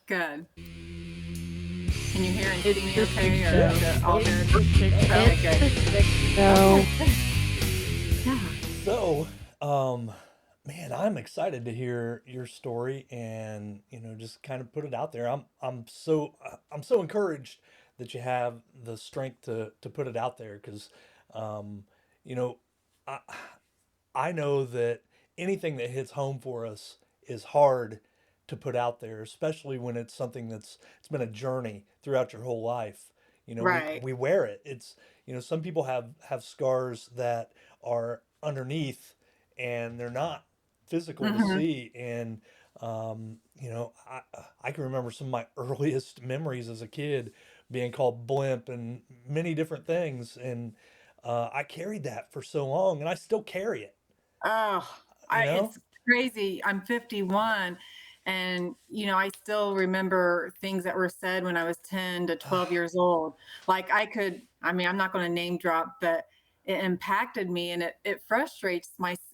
Good. Can you hear and see me It's okay, or Yeah. is it all good? perfect. Okay, It's good. perfect. So, Okay. Yeah. So, um, man, I'm excited to hear your story and, just kind of put it out there. I'm so encouraged that you have the strength to put it out there because, um, you know, I I know that anything that hits home for us is hard to put out there, especially when it's something it's been a journey throughout your whole life. We Right. we wear it. Some people have scars that are underneath and they're not physical to Hmm. see. And I can remember some of my earliest memories as a kid being called blimp and many different things. And I carried that for so long, and I still carry it. Oh, You know? it's crazy. I'm 51, and I still remember things that were said when I was 10 to 12 years old. Like I mean, I'm not going to name drop, but it impacted me, and it frustrates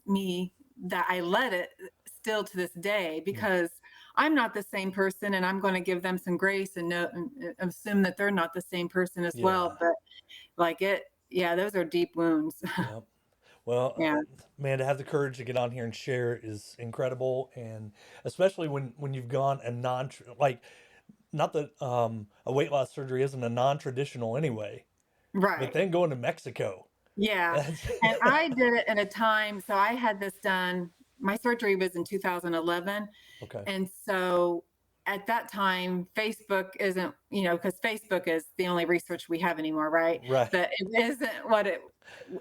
me that I let it still to this day, because I'm not the same person, and I'm going to give them some grace and know and assume that they're not the same person as well. Yeah. But yeah, those are deep wounds. Yep. Well, Yeah. man, to have the courage to get on here and share is incredible, and especially when you've gone a non like not that a weight loss surgery isn't a non-traditional anyway, but Right. then going to Mexico. Yeah, That's and I did it in a time, so I had this done. My surgery was in 2011, okay. and so at that time, Facebook isn't, because Facebook is the only research we have anymore, right? Right. But it isn't what it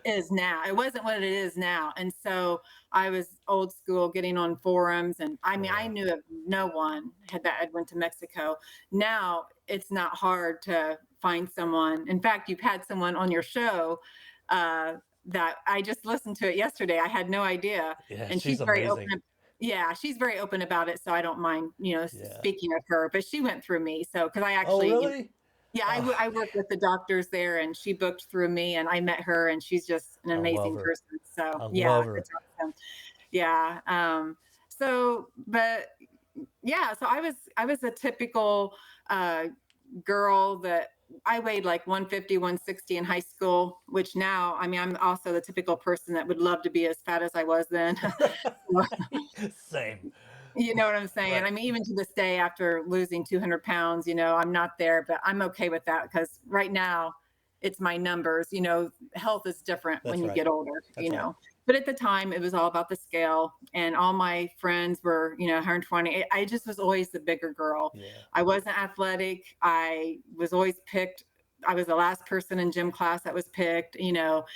is now. It wasn't what it is now. And so I was old school, getting on forums, and I mean, I Yeah. knew of no one had went to Mexico. Now it's not hard to find someone. In fact, you've had someone on your show uh, that I just listened to it yesterday. I had no idea, Yeah, and she's she's very amazing. open. Yeah, she's very open about it, so I don't mind, Yeah. speaking of her. But she went through me, so because I Oh, actually, really? yeah, Oh, I work with the doctors there, and she booked through me, and I met her, and she's just an I love amazing her. person. So I yeah, love it's her. awesome. Yeah. But yeah, so I was a typical uh, girl that I weighed like 150, 160 in high school, which now, I mean, I'm also the typical person that would love to be as fat as I was then. Same. You know what I'm saying? Right. I mean, even to this day, after losing 200 pounds, I'm not there, but I'm okay with that, because right now it's my numbers. Health is different That's when you right. get older, That's right. But at the time, it was all about the scale, and all my friends were, 120. I just was always the bigger girl. Yeah. I wasn't athletic. I was always picked. I was the last person in gym class that was picked, and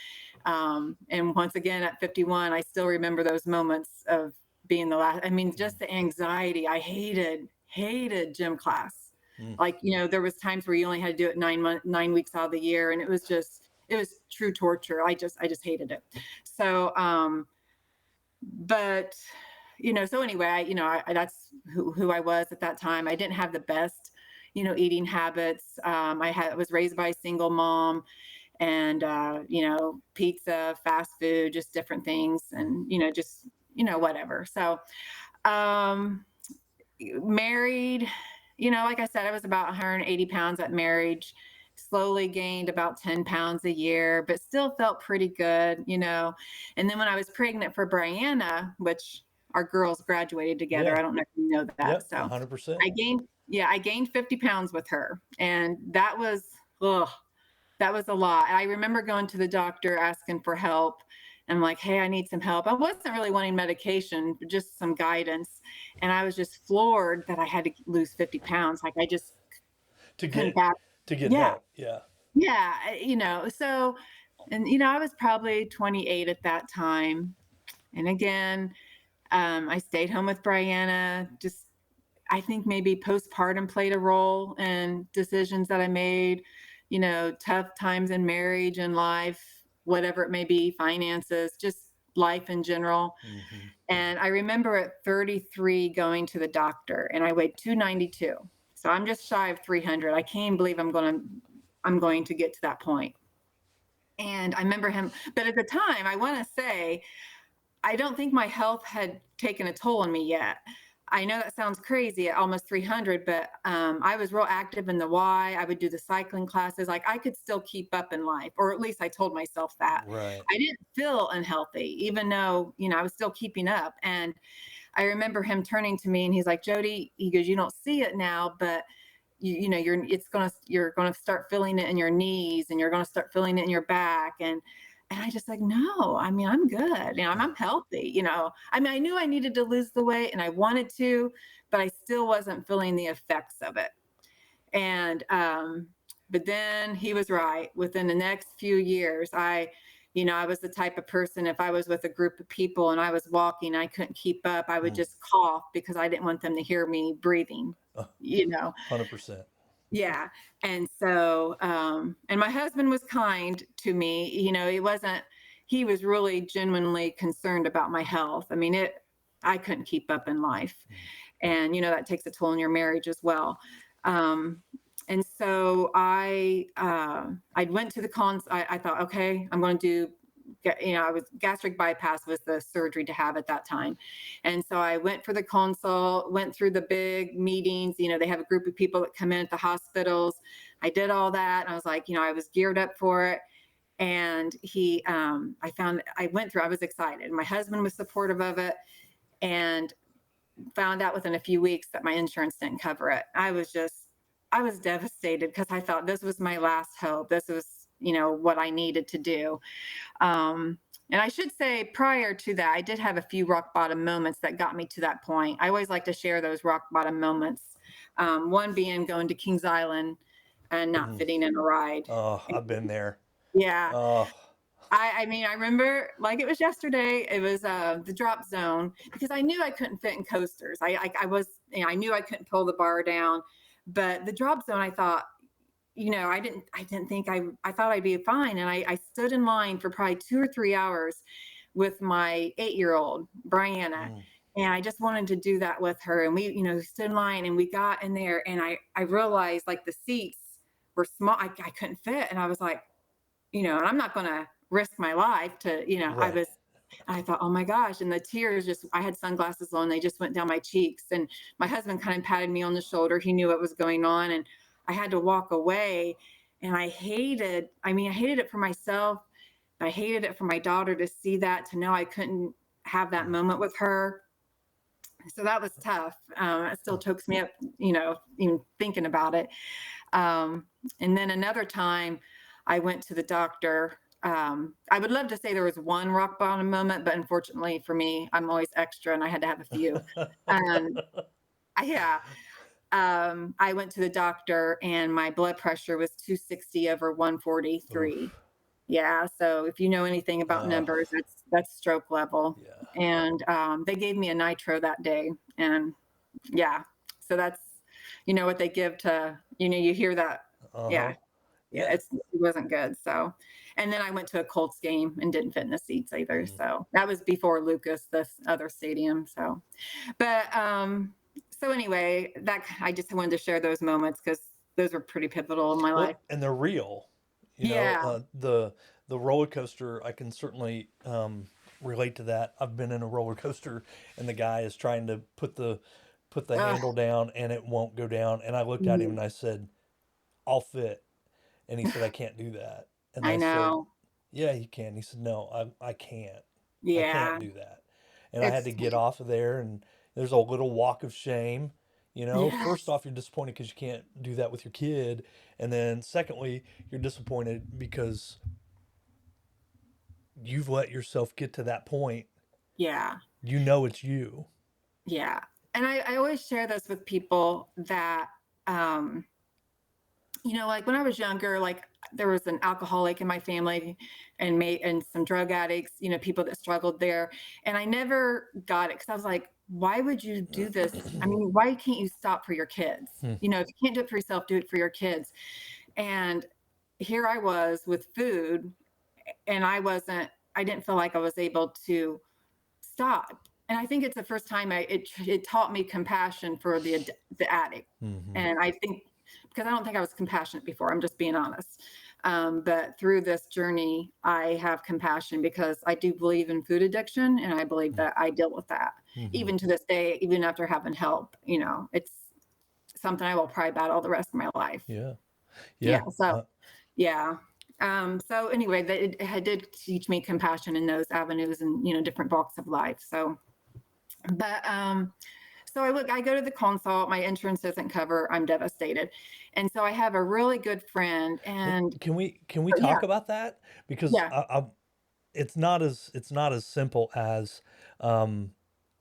once again, at 51, I still remember those moments of being the last. I mean, just the anxiety. I hated gym class. Mm. Like, there was times where you only had to do it 9 weeks out of the year. And it was true torture. I just hated it. So, but, so anyway, that's who I was at that time. I didn't have the best, eating habits. I was raised by a single mom, and pizza, fast food, just different things, and just whatever. So um married, like I said, I was about 180 pounds at marriage. Slowly gained about 10 pounds a year, but still felt pretty good. And then when I was pregnant for Brianna, which our girls graduated together, Yeah. I don't know if you know that. Yep. So 100%. I gained 50 pounds with her, and ugh, that was a lot. I remember going to the doctor asking for help. I'm like, hey, I need some help. I wasn't really wanting medication, but just some guidance. And I was just floored that I had to lose 50 pounds. Like, I just To couldn't get back. to get Yeah. help. Yeah. Yeah. So, and, I was probably 28 at that time. And again, I stayed home with Brianna. Just, I think maybe postpartum played a role in decisions that I made, tough times in marriage and life, whatever it may be, finances, just life in general. Hmm. And I remember at 33 going to the doctor, and I weighed 292. So I'm just shy of 300. I can't believe I'm going to get to that point. And I remember him, but at the time, I want to say, I don't think my health had taken a toll on me yet. I know that sounds crazy at almost 300, but I was real active in the Y. I would do the cycling classes. Like I could still keep up in life, or at least I told myself that. Right. I didn't feel unhealthy, even though, I was still keeping up. And I remember him turning to me and he's like, Jodi, he goes, you don't see it now, but you're gonna start feeling it in your knees and you're gonna start feeling it in your back. And I just like, no, I mean, I'm good. I'm healthy. I mean, I knew I needed to lose the weight and I wanted to, but I still wasn't feeling the effects of it. And but then he was right. Within the next few years, I was the type of person, if I was with a group of people and I was walking, I couldn't keep up, I would Mm. just cough because I didn't want them to hear me breathing, you know. 100%. Yeah. And so, and my husband was kind to me. He was really genuinely concerned about my health. I mean, I couldn't keep up in life. Mm. And, that takes a toll on your marriage as well. Um, and so I went to the I thought, okay, I'm going to do, I was gastric bypass was the surgery to have at that time. And so I went for the consult, went through the big meetings. They have a group of people that come in at the hospitals. I did all that. And I was like, I was geared up for it. And I went through, I was excited. My husband was supportive of it and found out within a few weeks that my insurance didn't cover it. I was devastated because I thought this was my last hope. This was, what I needed to do. Um, and I should say, prior to that, I did have a few rock bottom moments that got me to that point. I always like to share those rock bottom moments. One being going to Kings Island and not Mm. fitting in a ride. Oh, I've been there. Yeah. Oh. I mean, I remember like it was yesterday. It was the drop zone because I knew I couldn't fit in coasters. I was, I knew I couldn't pull the bar down, but the drop zone, I thought, I didn't think I thought I'd be fine. And I stood in line for probably 2 or 3 hours with my 8-year-old Brianna. Mm. And I just wanted to do that with her. And we, stood in line and we got in there and I realized like the seats were small. I couldn't fit. And I was like, and I'm not going to risk my life to, Right. I thought, oh my gosh. And the tears I had sunglasses on. They just went down my cheeks. And my husband kind of patted me on the shoulder. He knew what was going on. And I had to walk away. And I hated it for myself. I hated it for my daughter to see that, to know I couldn't have that Mm. moment with her. So that was tough. It still chokes me up, even thinking about it. Um, and then another time I went to the doctor. I would love to say there was one rock bottom moment, but unfortunately for me, I'm always extra and I had to have a few. And yeah, I went to the doctor and my blood pressure was 260 over 143. Oof. Yeah. So if you know anything about Oh, numbers, that's stroke level. yeah. And they gave me a nitro that day. And yeah, so that's, what they give to, you hear that. Yeah. Uh-huh. Yeah. Yeah. It wasn't good. So, and then I went to a Colts game and didn't fit in the seats either. Mm. So that was before Lucas, this other stadium. So, but, so anyway, I just wanted to share those moments because those were pretty pivotal in my life. Well, and they're real. Yeah. The roller coaster, I can certainly relate to that. I've been in a roller coaster, and the guy is trying to put the Ugh, handle down, and it won't go down. And I looked at him mhm. and I said, "I'll fit," and he said, "I can't do that." And I I said, know. "Yeah, you can." He said, "No, I can't. I can't Yeah. do that." And I had It's, to get off of there, and there's a little walk of shame. First yes. off, you're disappointed because you can't do that with your kid, and then secondly, you're disappointed because you've let yourself get to that point. Yeah. You know it's you. Yeah. And I always share this with people that, um, like when I was younger, like there was an alcoholic in my family and some drug addicts, people that struggled there. And I never got it because I was like, why would you do this? I mean, why can't you stop for your kids? Hmm. If you can't do it for yourself, do it for your kids. And here I was with food and I didn't feel like I was able to stop. And I think it's the first time it taught me compassion for the addict. Mm-hmm. And I think because I don't think I was compassionate before. I'm just being honest. But through this journey, I have compassion because I do believe in food addiction, and I believe that I deal with that. Mm-hmm. Even to this day, even after having help, it's something I will probably battle the rest of my life. Yeah. Yeah. Yeah. So, yeah. So anyway, it did teach me compassion in those avenues and, different walks of life. So, but, so I go to the consult, my insurance doesn't cover, I'm devastated. And so I have a really good friend and Can we yeah, talk about that? Because yeah. it's not as simple as um,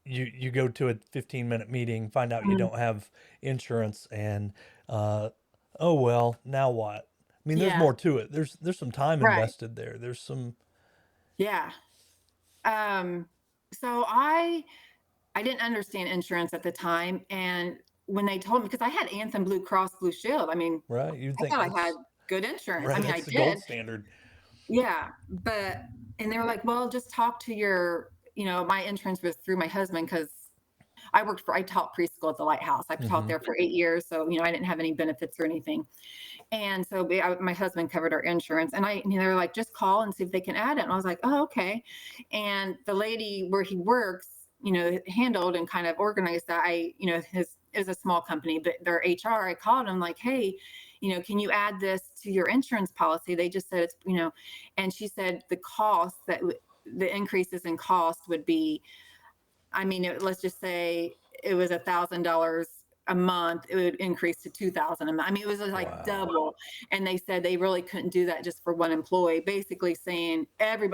you go to a 15-minute meeting, find out you Mm, don't have insurance, and uh, oh well, now what? I mean, there's yeah, more to it. There's some time right. invested there. There's some Yeah. Um, so I didn't understand insurance at the time. And when they told me, because I had Anthem Blue Cross Blue Shield, I mean, right. You'd I think thought I had that's good insurance. I right. mean, I That's the gold did. standard. Yeah. And they were like, well, just talk to my insurance was through my husband because I taught preschool at the Lighthouse. I taught Mm-hmm. there for 8 years. So, I didn't have any benefits or anything. And so my husband covered our insurance, and they were like, just call and see if they can add it. And I was like, oh, okay. And the lady where he works, handled and kind of organized that. It was a small company, but their HR, I called him like, hey, can you add this to your insurance policy? They just said and she said the increases in cost would be, I mean, let's just say it was $1,000 a month, it would increase to 2,000 a month. I mean, it was like Wow. double. And they said they really couldn't do that just for one employee, basically saying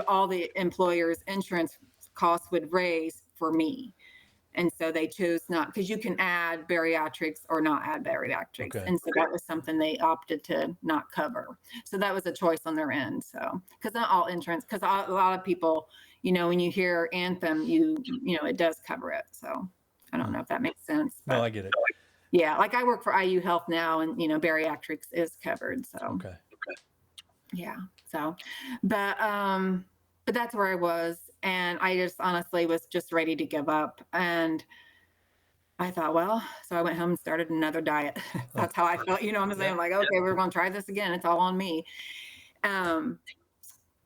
all the employers' insurance costs would raise for me. And so they chose not, because you can add bariatrics or not add bariatrics. Okay. And so that was something they opted to not cover. So that was a choice on their end. So, because not all insurance, because a lot of people, when you hear Anthem, it does cover it. So I don't Hmm. know if that makes sense, No, but I get it. yeah, like I work for IU Health now, and bariatrics is covered. So Okay. yeah. So, but um, but that's where I was, and I just honestly was just ready to give up. And I thought, well, so I went home and started another diet. That's how I felt. You know what I'm saying? Yeah. I'm like, okay, we're going to try this again. It's all on me. Um,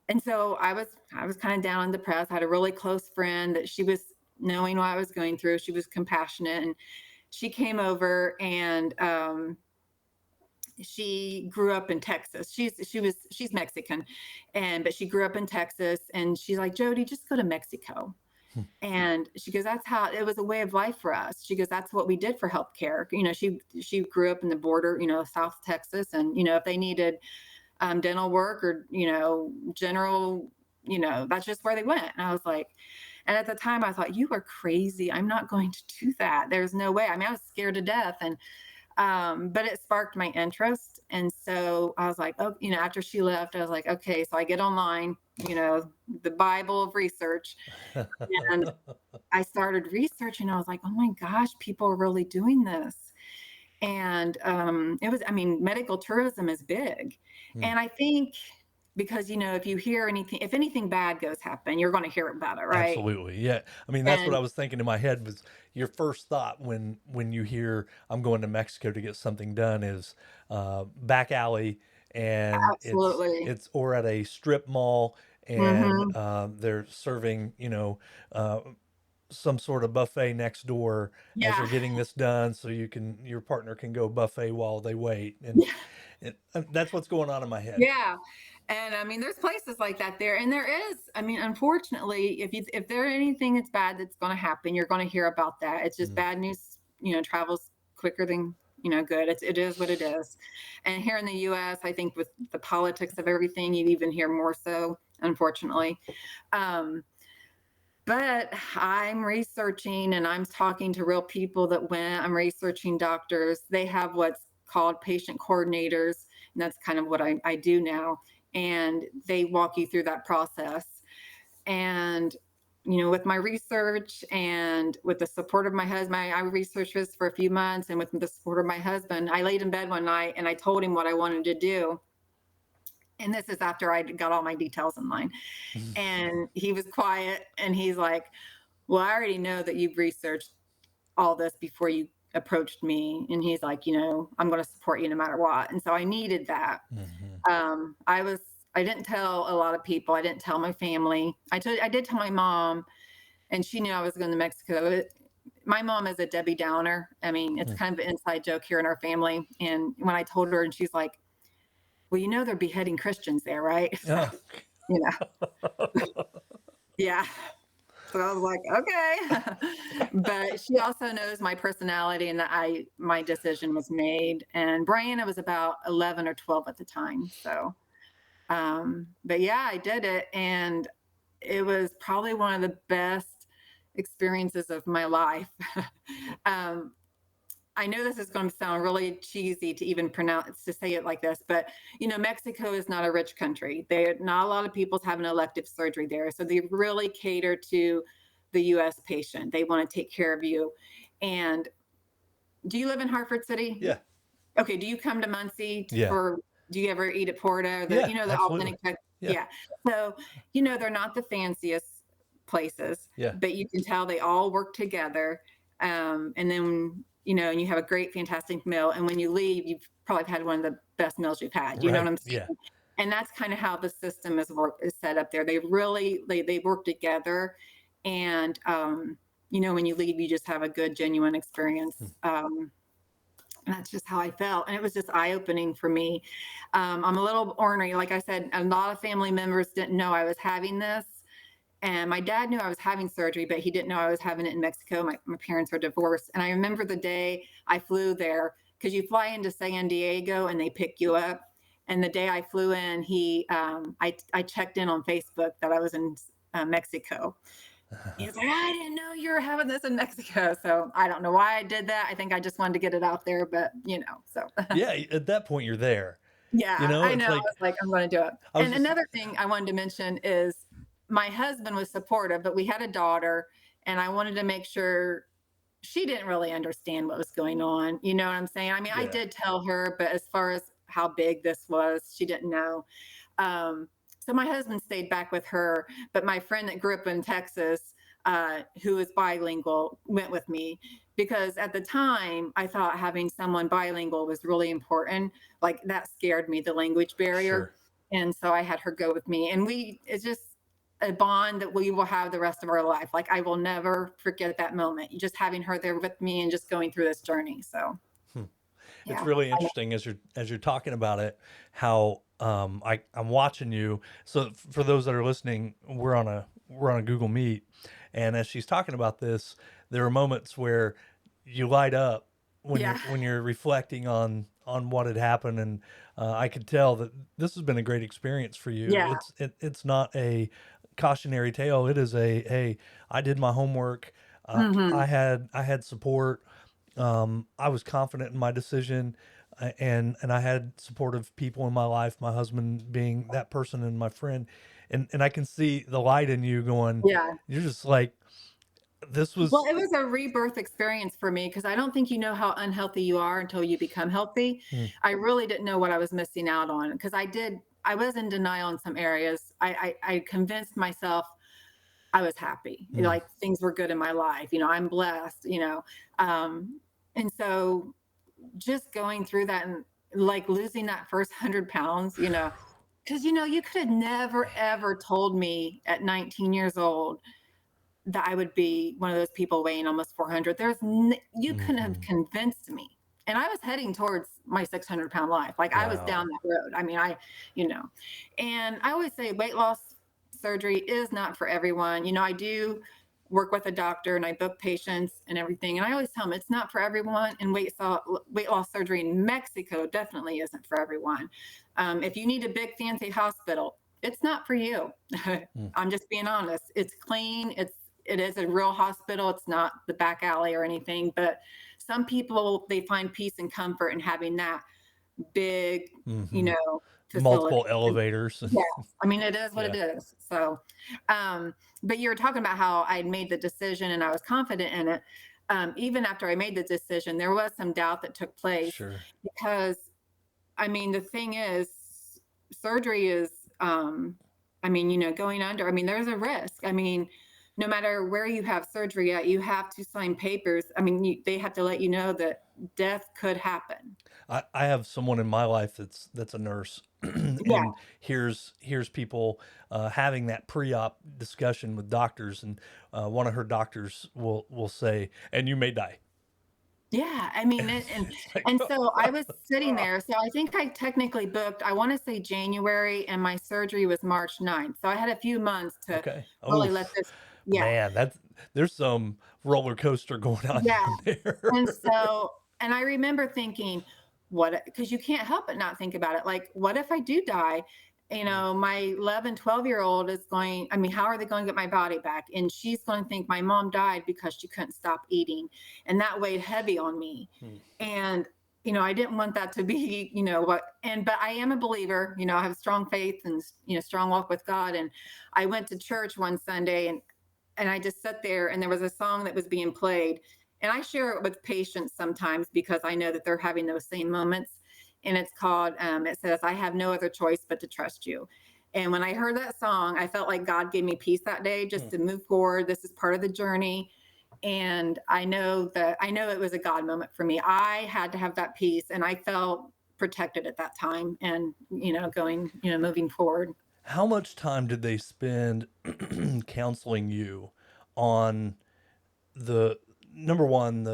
and so I was kind of down and depressed. I had a really close friend that she was knowing what I was going through. She was compassionate, and she came over, and she grew up in Texas. She's Mexican, but she grew up in Texas, and she's like, Jodi, just go to Mexico. Hmm. And she goes, that's how it was, a way of life for us. She goes, that's what we did for healthcare. She grew up in the border, South Texas, and if they needed dental work or general, that's just where they went. And I was like, and at the time I thought, you are crazy. I'm not going to do that. There's no way. I mean, I was scared to death, and but it sparked my interest. And so I was like, oh, after she left, I was like, okay, so I get online, the Bible of research, and I started researching. I was like, oh my gosh, people are really doing this. And I mean, medical tourism is big. Hmm. And I think because, if anything bad goes happen, you're going to hear about it, right? Absolutely. Yeah. I mean, that's what And I was thinking in my head was your first thought when you hear I'm going to Mexico to get something done is back alley, and it's absolutely. it's or at a strip mall, and Hmm. they're serving, some sort of buffet next door as Yeah. you're getting this done so your partner can go buffet while they wait. And that's what's going on in my head. Yeah. And I mean, there's places like that there. And there is, I mean, unfortunately, if there anything that's bad that's going to happen, you're going to hear about that. It's just Mm. bad news, travels quicker than, good. It is what it is. And here in the US, I think with the politics of everything, you even hear more so, unfortunately. Um, but I'm researching and I'm talking to real people that went. I'm researching doctors. They have what's called patient coordinators, and that's kind of what I do now. And they walk you through that process. And with my research and with the support of my husband, I researched this for a few months, and with the support of my husband, I laid in bed one night and I told him what I wanted to do. And this is after I got all my details in line. And he was quiet, and he's like, well, I already know that you've researched all this before you approached me and he's like, I'm going to support you no matter what. And so I needed that. Hmm. Um, I was, I didn't tell a lot of people. I didn't tell my family. I did tell my mom, and she knew I was going to Mexico. My mom is a Debbie Downer. I mean, it's kind of an inside joke here in our family. And when I told her, and she's like, well, they're beheading Christians there, right? So, Yeah. you know, yeah. So I was like, okay. But she also knows my personality and that my decision was made. And Brianna was about 11 or 12 at the time. So, but yeah, I did it. And it was probably one of the best experiences of my life. um, I know this is going to sound really cheesy to even pronounce to say it like this, but Mexico is not a rich country. There not a lot of people have an elective surgery there, so they really cater to the U.S. patient. They want to take care of you. And do you live in Hartford City? Yeah. Okay. Do you come to Muncie Yeah. for? Do you ever eat at Porta? Yeah. The Absolutely. authentic. Yeah. Yeah. So they're not the fanciest places, Yeah. but you can tell they all work together. And then and you have a great, fantastic meal. And when you leave, you've probably had one of the best meals you've had. You know what Right. I'm Yeah. saying? And that's kind of how the system is set up there. They really they work together, and when you leave, you just have a good, genuine experience. And that's just how I felt. And it was just eye opening for me. I'm a little ornery. Like I said, a lot of family members didn't know I was having this. And my dad knew I was having surgery, but he didn't know I was having it in Mexico. My parents are divorced. And I remember the day I flew there, because you fly into San Diego and they pick you up. And the day I flew in, I checked in on Facebook that I was in Mexico. He was like, I didn't know you were having this in Mexico. So I don't know why I did that. I think I just wanted to get it out there, but so Yeah. At that point, you're there. yeah, I It's know. I like was like, I'm going to do it. I was And just. another thing I wanted to mention is my husband was supportive, but we had a daughter, and I wanted to make sure she didn't really understand what was going on. You know what I'm saying? I mean, I Yeah. did tell her, but as far as how big this was, she didn't know. Um, so my husband stayed back with her, but my friend that grew up in Texas, who is bilingual, went with me, because at the time I thought having someone bilingual was really important. Like that scared me, the language barrier. Sure. And so I had her go with me, and it's just a bond that we will have the rest of our life. Like I will never forget that moment. Just having her there with me and just going through this journey. So Hmm. It's yeah. really interesting as you're talking about it, how I'm watching you. So for those that are listening, we're on a Google Meet, and as she's talking about this, there are moments where you light up when you're Yeah. when you're reflecting on what had happened, and I could tell that this has been a great experience for you. Yeah. It's not a cautionary tale. It is a, hey, I did my homework. Hmm. I had support. I was confident in my decision, and I had supportive people in my life, my husband being that person and my friend, and I can see the light in you going. Yeah. You're just like, this Well, was. it was a rebirth experience for me, because I don't think you know how unhealthy you are until you become healthy. Mm, I really didn't know what I was missing out on, because I was in denial in some areas. I convinced myself I was happy, mm, like things were good in my life. I'm blessed, um, and so just going through that, and like losing that first 100 pounds, because you could have never ever told me at 19 years old that I would be one of those people weighing almost 400. You couldn't have mhm. convinced me. And I was heading towards my 600-pound life. Like I was down Wow. that road. I mean, you know, and I always say weight loss surgery is not for everyone. I do work with a doctor and I book patients and everything. And I always tell them it's not for everyone. And weight loss surgery in Mexico definitely isn't for everyone. If you need a big fancy hospital, it's not for you. Mm, I'm just being honest. It's clean. It is a real hospital. It's not the back alley or anything, but some people, they find peace and comfort in having that big, you mhm. know, facility. Multiple elevators. Yes, I mean, it is what it Yeah. is. So, but you were talking about how I made the decision and I was confident in it. Even after I made the decision, there was some doubt that took place, Sure. because, I mean, the thing is, surgery is, I mean, going under. I mean, there's a risk. I mean, no matter where you have surgery at, you have to sign papers. I mean, they have to let you know that death could happen. I have someone in my life that's a nurse, Yeah. and here's people having that pre-op discussion with doctors, and one of her doctors will say, "And you may die." Yeah, I mean, and It's like, and so I was sitting "Ah, there. So I think I technically booked, I want to say January, and my surgery was March 9th. So I had a few months to okay, really let oof, this, yeah, man, that's there's some roller coaster going on yeah. down there." And so, and I remember thinking, what, because you can't help but not think about it. Like, what if I do die? Mm, My 11, 12-year-old is going, I mean, how are they going to get my body back? And she's going to think my mom died because she couldn't stop eating. And that weighed heavy on me. mm, And, I didn't want that to be, but I am a believer, I have strong faith and, strong walk with God. And I went to church one Sunday, and I just sat there, and there was a song that was being played. And I share it with patients sometimes because I know that they're having those same moments. And it's called, it says, I have no other choice but to trust you. And when I heard that song, I felt like God gave me peace that day just mm. to move forward. This is part of the journey. And I know it was a God moment for me. I had to have that peace, and I felt protected at that time, and, moving forward. How much time did they spend counseling you on the number one,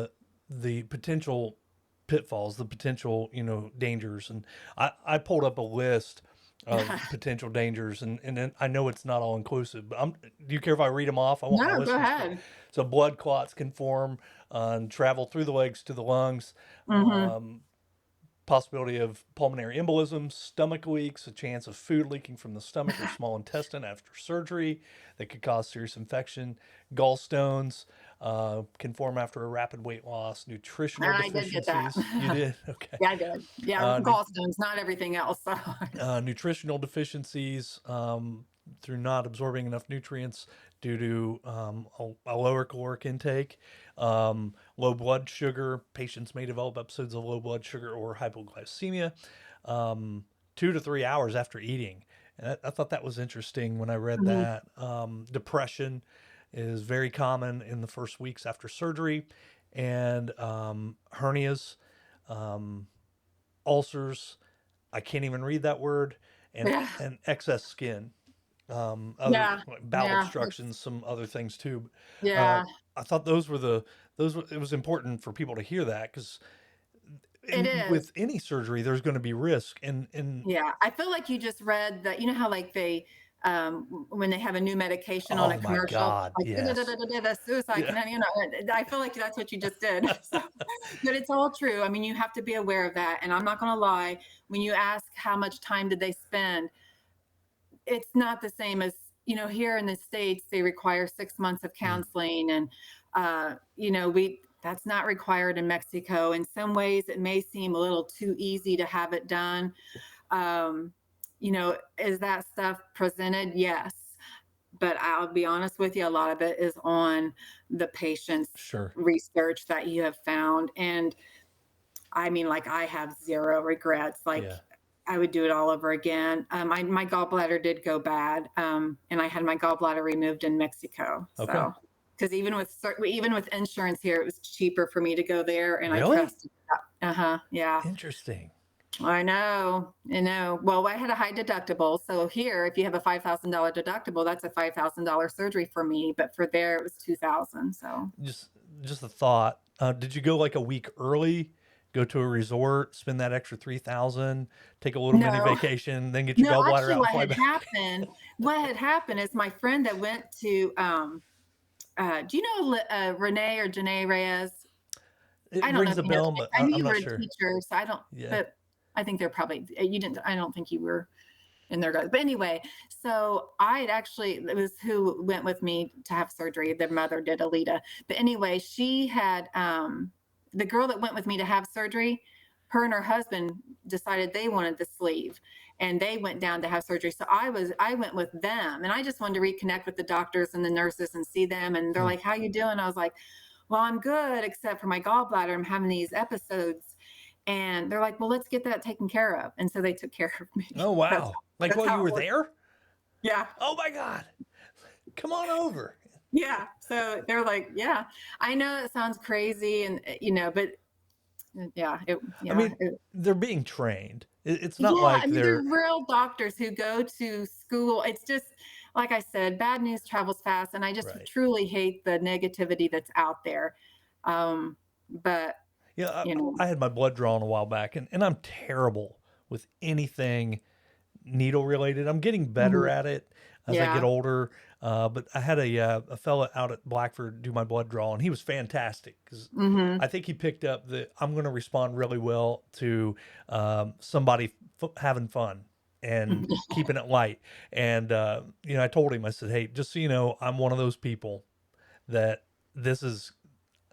the potential pitfalls, the potential, dangers? And I pulled up a list of potential dangers, and then I know it's not all inclusive, but do you care if I read them off? I want my No, go listeners to. ahead. So blood clots can form and travel through the legs to the lungs. Hmm. Possibility of pulmonary embolism, stomach leaks, a chance of food leaking from the stomach or small intestine after surgery that could cause serious infection, gallstones can form after a rapid weight loss, nutritional I did get that. deficiencies. You did? Okay. Yeah, I did. Yeah, Nu- gallstones, not everything else. So. nutritional deficiencies through not absorbing enough nutrients due to a lower caloric intake, low blood sugar. Patients may develop episodes of low blood sugar or hypoglycemia 2 to 3 hours after eating. And I thought that was interesting when I read Mhm. that. Depression is very common in the first weeks after surgery, and hernias, um, ulcers, I can't even read that word, and Yeah, excess skin, other yeah, like bowel yeah, obstructions, some other things too. Uh, yeah. I thought it was important for people to hear that because It in is. with any surgery there's going to be risk, and Yeah, I feel like you just read that. You know how, like, they, when they have a new medication on a oh my commercial, god, like, yes, the suicide yeah. can, I feel like that's what you just did. So, but it's all true. I mean, you have to be aware of that. And I'm not going to lie. When you ask how much time did they spend, it's not the same as, here in the States, they require 6 months of Mm, counseling. And, we, that's not required in Mexico. In some ways, it may seem a little too easy to have it done. um, is that stuff presented? Yes. But I'll be honest with you, a lot of it is on the patient's sure, research that you have found. And I mean, like, I have zero regrets. Like, yeah, I would do it all over again. My gallbladder did go bad, and I had my gallbladder removed in Mexico. okay, So, because even with insurance here, it was cheaper for me to go there, and I really trusted that. Uh huh. Yeah. interesting. I know. I know. Well, I had a high deductible. So here, if you have a $5,000 deductible, that's a $5,000 surgery for me. But for there, it was 2,000. So just just a thought. Did you go like a week early? Go to a resort, spend that extra 3,000, take a little mini no, vacation, then get your no. gallbladder Actually, out and fly back. what had happened is my friend that went to, do you know Renee or Janae Reyes? It I don't know rings if a you know. bell, but I knew I'm you were not a sure. teacher, so I don't. Yeah. But I think they're probably, you didn't. I don't think you were in their guys. But anyway, so I'd actually, it was who went with me to have surgery. Their mother did, Alita. But anyway, she had, the girl that went with me to have surgery, her and her husband decided they wanted the sleeve, and they went down to have surgery. So I went with them, and I just wanted to reconnect with the doctors and the nurses and see them. And they're Hmm. like, "How you doing?" I was like, "Well, I'm good, except for my gallbladder. I'm having these episodes." And they're like, "Well, let's get that taken care of." And so they took care of me. Oh That's wow! Like that's while you how it were works. there? Yeah. Oh my god! Come on over. Yeah. So they're like, yeah, I know it sounds crazy and but I yeah. mean, they're being trained. It's not Yeah, like I mean, they're they're real doctors who go to school. It's just, like I said, bad news travels fast, and I just right. truly hate the negativity that's out there. But Yeah, you know, I had my blood drawn a while back, and I'm terrible with anything needle related. I'm getting better mhm, at it as I get yeah, older. But I had a fella out at Blackford do my blood draw, and he was fantastic because hmm I think he picked up that I'm going to respond really well to somebody having fun and keeping it light. And I told him, I said, hey, just so you know, I'm one of those people that this is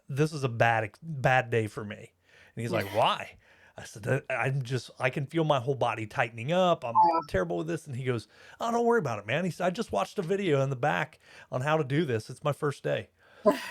this is a bad day for me. And he's like, why? I said, I can feel my whole body tightening up. I'm terrible with this. And he goes, oh, don't worry about it, man. He said, I just watched a video in the back on how to do this. It's my first day.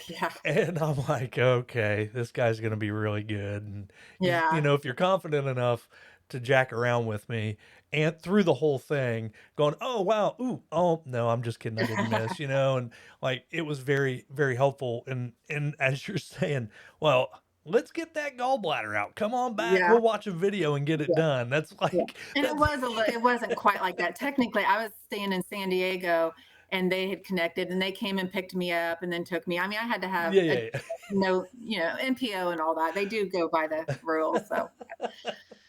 yeah, And I'm like, okay, this guy's going to be really good. And yeah, if you're confident enough to jack around with me and through the whole thing going, oh, wow. Ooh, oh, no, I'm just kidding. I didn't miss, and like, it was very, very helpful. And as you're saying, well, let's get that gallbladder out. Come on back. yeah. We'll watch a video and get it Yeah. done. That's Yeah, like and that. it wasn't quite like that. Technically, I was staying in San Diego, and they had connected, and they came and picked me up, and then took me. I mean, I had to have Yeah, a yeah, no, NPO and all that. They do go by the rules. So,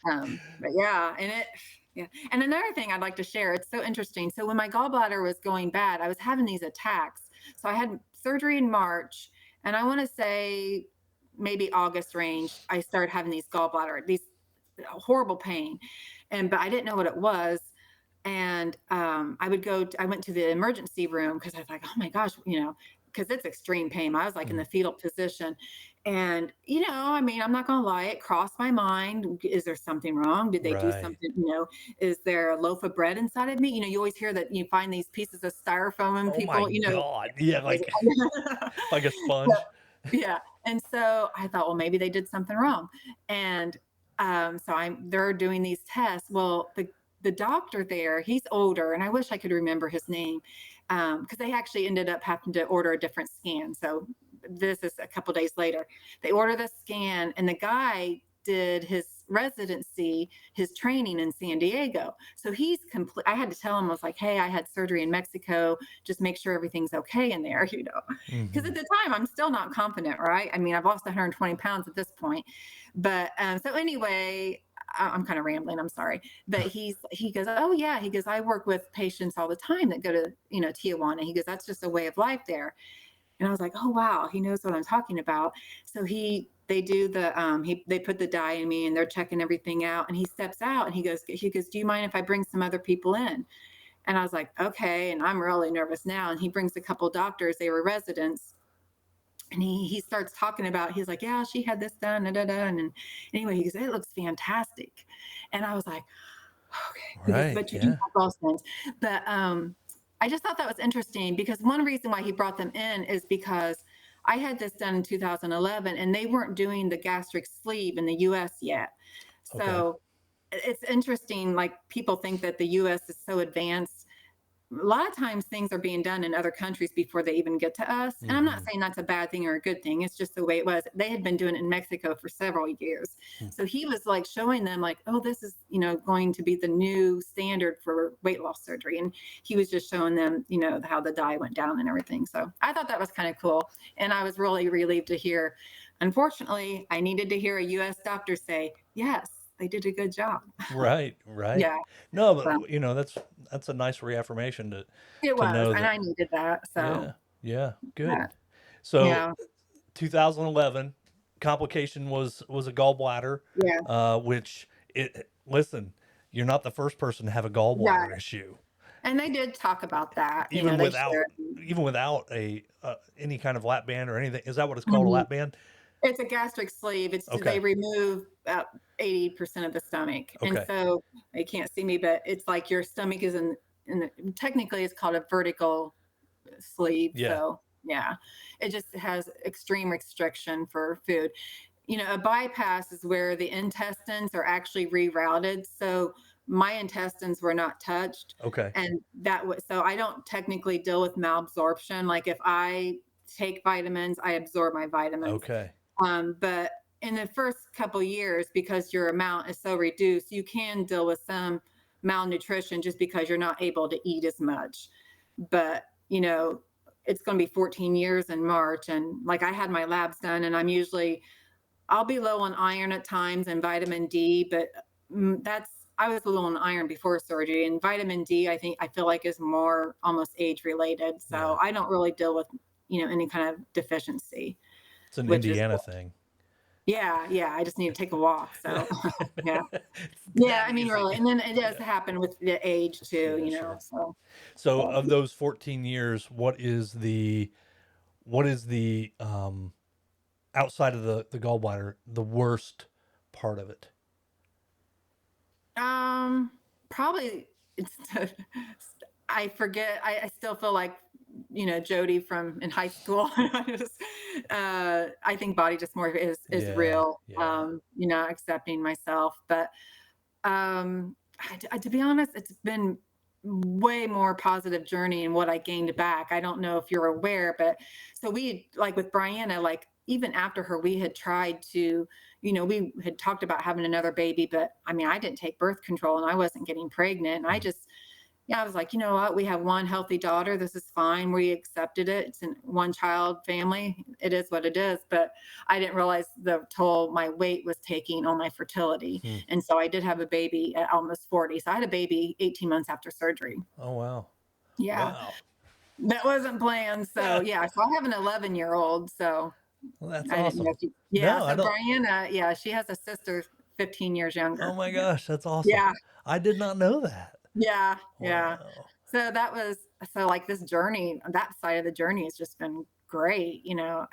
but yeah, yeah. And another thing I'd like to share. It's so interesting. So when my gallbladder was going bad, I was having these attacks. So I had surgery in March, and I want to say maybe August range. I started having these horrible pain, but I didn't know what it was. And I went to the emergency room because I was like, oh my gosh, because it's extreme pain. I was like in yeah. the fetal position. And, I mean, I'm not going to lie, it crossed my mind. Is there something wrong? Did they do Right. something? Is there a loaf of bread inside of me? You always hear that you find these pieces of styrofoam in Oh my people, God. Yeah, like like a So, sponge. yeah. And so I thought, well, maybe they did something wrong. And so they're doing these tests. Well, the doctor there, he's older, and I wish I could remember his name, because they actually ended up having to order a different scan. So this is a couple days later. They order the scan, and the guy did his residency, his training in San Diego. So he's complete. I had to tell him, I was like, hey, I had surgery in Mexico. Just make sure everything's okay in there, because Hmm. at the time I'm still not confident, right? I mean, I've lost 120 pounds at this point. But so anyway, I'm kind of rambling. I'm sorry. But he goes, oh yeah. He goes, I work with patients all the time that go to Tijuana. He goes, that's just a way of life there. And I was like, oh wow, he knows what I'm talking about. So they do they put the dye in me, and they're checking everything out. And he steps out, and he goes, do you mind if I bring some other people in? And I was like, okay. And I'm really nervous now. And he brings a couple doctors. They were residents. And he starts talking about, he's like, yeah, she had this done, da, da, da. And anyway, he goes, it looks fantastic. And I was like, okay. He goes, Right. but you do Yeah. have gallstones. But I just thought that was interesting, because one reason why he brought them in is because I had this done in 2011, and they weren't doing the gastric sleeve in the US yet. Okay. So it's interesting. Like, people think that the US is so advanced. A lot of times things are being done in other countries before they even get to us. And I'm not Hmm. saying that's a bad thing or a good thing. It's just the way it was. They had been doing it in Mexico for several years. So he was like showing them, like, oh, this is, going to be the new standard for weight loss surgery. And he was just showing them, how the dye went down and everything. So I thought that was kind of cool. And I was really relieved to hear. Unfortunately, I needed to hear a US doctor say, yes, they did a good job. Right, right. Yeah. No, So but that's a nice reaffirmation it to was. know And that. I needed that. So Yeah, yeah, good. yeah. So Yeah. 2011 complication was a gallbladder, Yeah. which it listen, you're not the first person to have a Right. gallbladder issue, And they did talk about that. even They without shared. a any kind of lap band or anything. Is that what it's called, a Mhm. lap band? It's a gastric sleeve. They Okay, remove about 80% of the stomach. And okay, so they can't see me, but it's like your stomach is technically it's called a vertical sleeve. yeah, So yeah, it just has extreme restriction for food. A bypass is where the intestines are actually rerouted. So my intestines were not touched, Okay. and that was so I don't technically deal with malabsorption. Like if I take vitamins, I absorb my vitamins. Okay. But in the first couple years, because your amount is so reduced, you can deal with some malnutrition just because you're not able to eat as much. But, it's going to be 14 years in March. And like I had my labs done, and I'll be low on iron at times and vitamin D, but I was low on iron before surgery. And vitamin D, I feel like is more almost age related. So Yeah. I don't really deal with, any kind of deficiency, It's an which is Indiana thing. yeah, yeah, I just need to take a walk, Yeah. so yeah. It's Yeah, that I mean, easy. really, and then it does Yeah. happen with the age too, Yeah, sure. so, So but of those 14 years, what is the outside of the gallbladder, the worst part of it? um, probably it's I forget, I still feel like, Jodi from in high school. I just, I think body dysmorphia is Yeah, real, yeah. accepting myself, but to be honest, it's been way more positive journey in what I gained back. I don't know if you're aware, but so we like with Brianna, like even after her, we had tried to, we had talked about having another baby, but I mean, I didn't take birth control and I wasn't getting pregnant. And I Mm. just, yeah, I was like, you know what? We have one healthy daughter. This is fine. We accepted it. It's a one child family. It is what it is. But I didn't realize the toll my weight was taking on my fertility. Hmm. And so I did have a baby at almost 40. So I had a baby 18 months after surgery. Oh wow. Yeah, Wow. that wasn't planned. So yeah, so I have an 11-year-old. So Well, that's I didn't know awesome. if you, yeah. No, I So don't. Brianna, yeah, she has a sister 15 years Oh younger. my Yeah. gosh, that's awesome. Yeah. I did not know that. Yeah. Yeah. Wow. So that was so like this journey, that side of the journey has just been great. Yeah,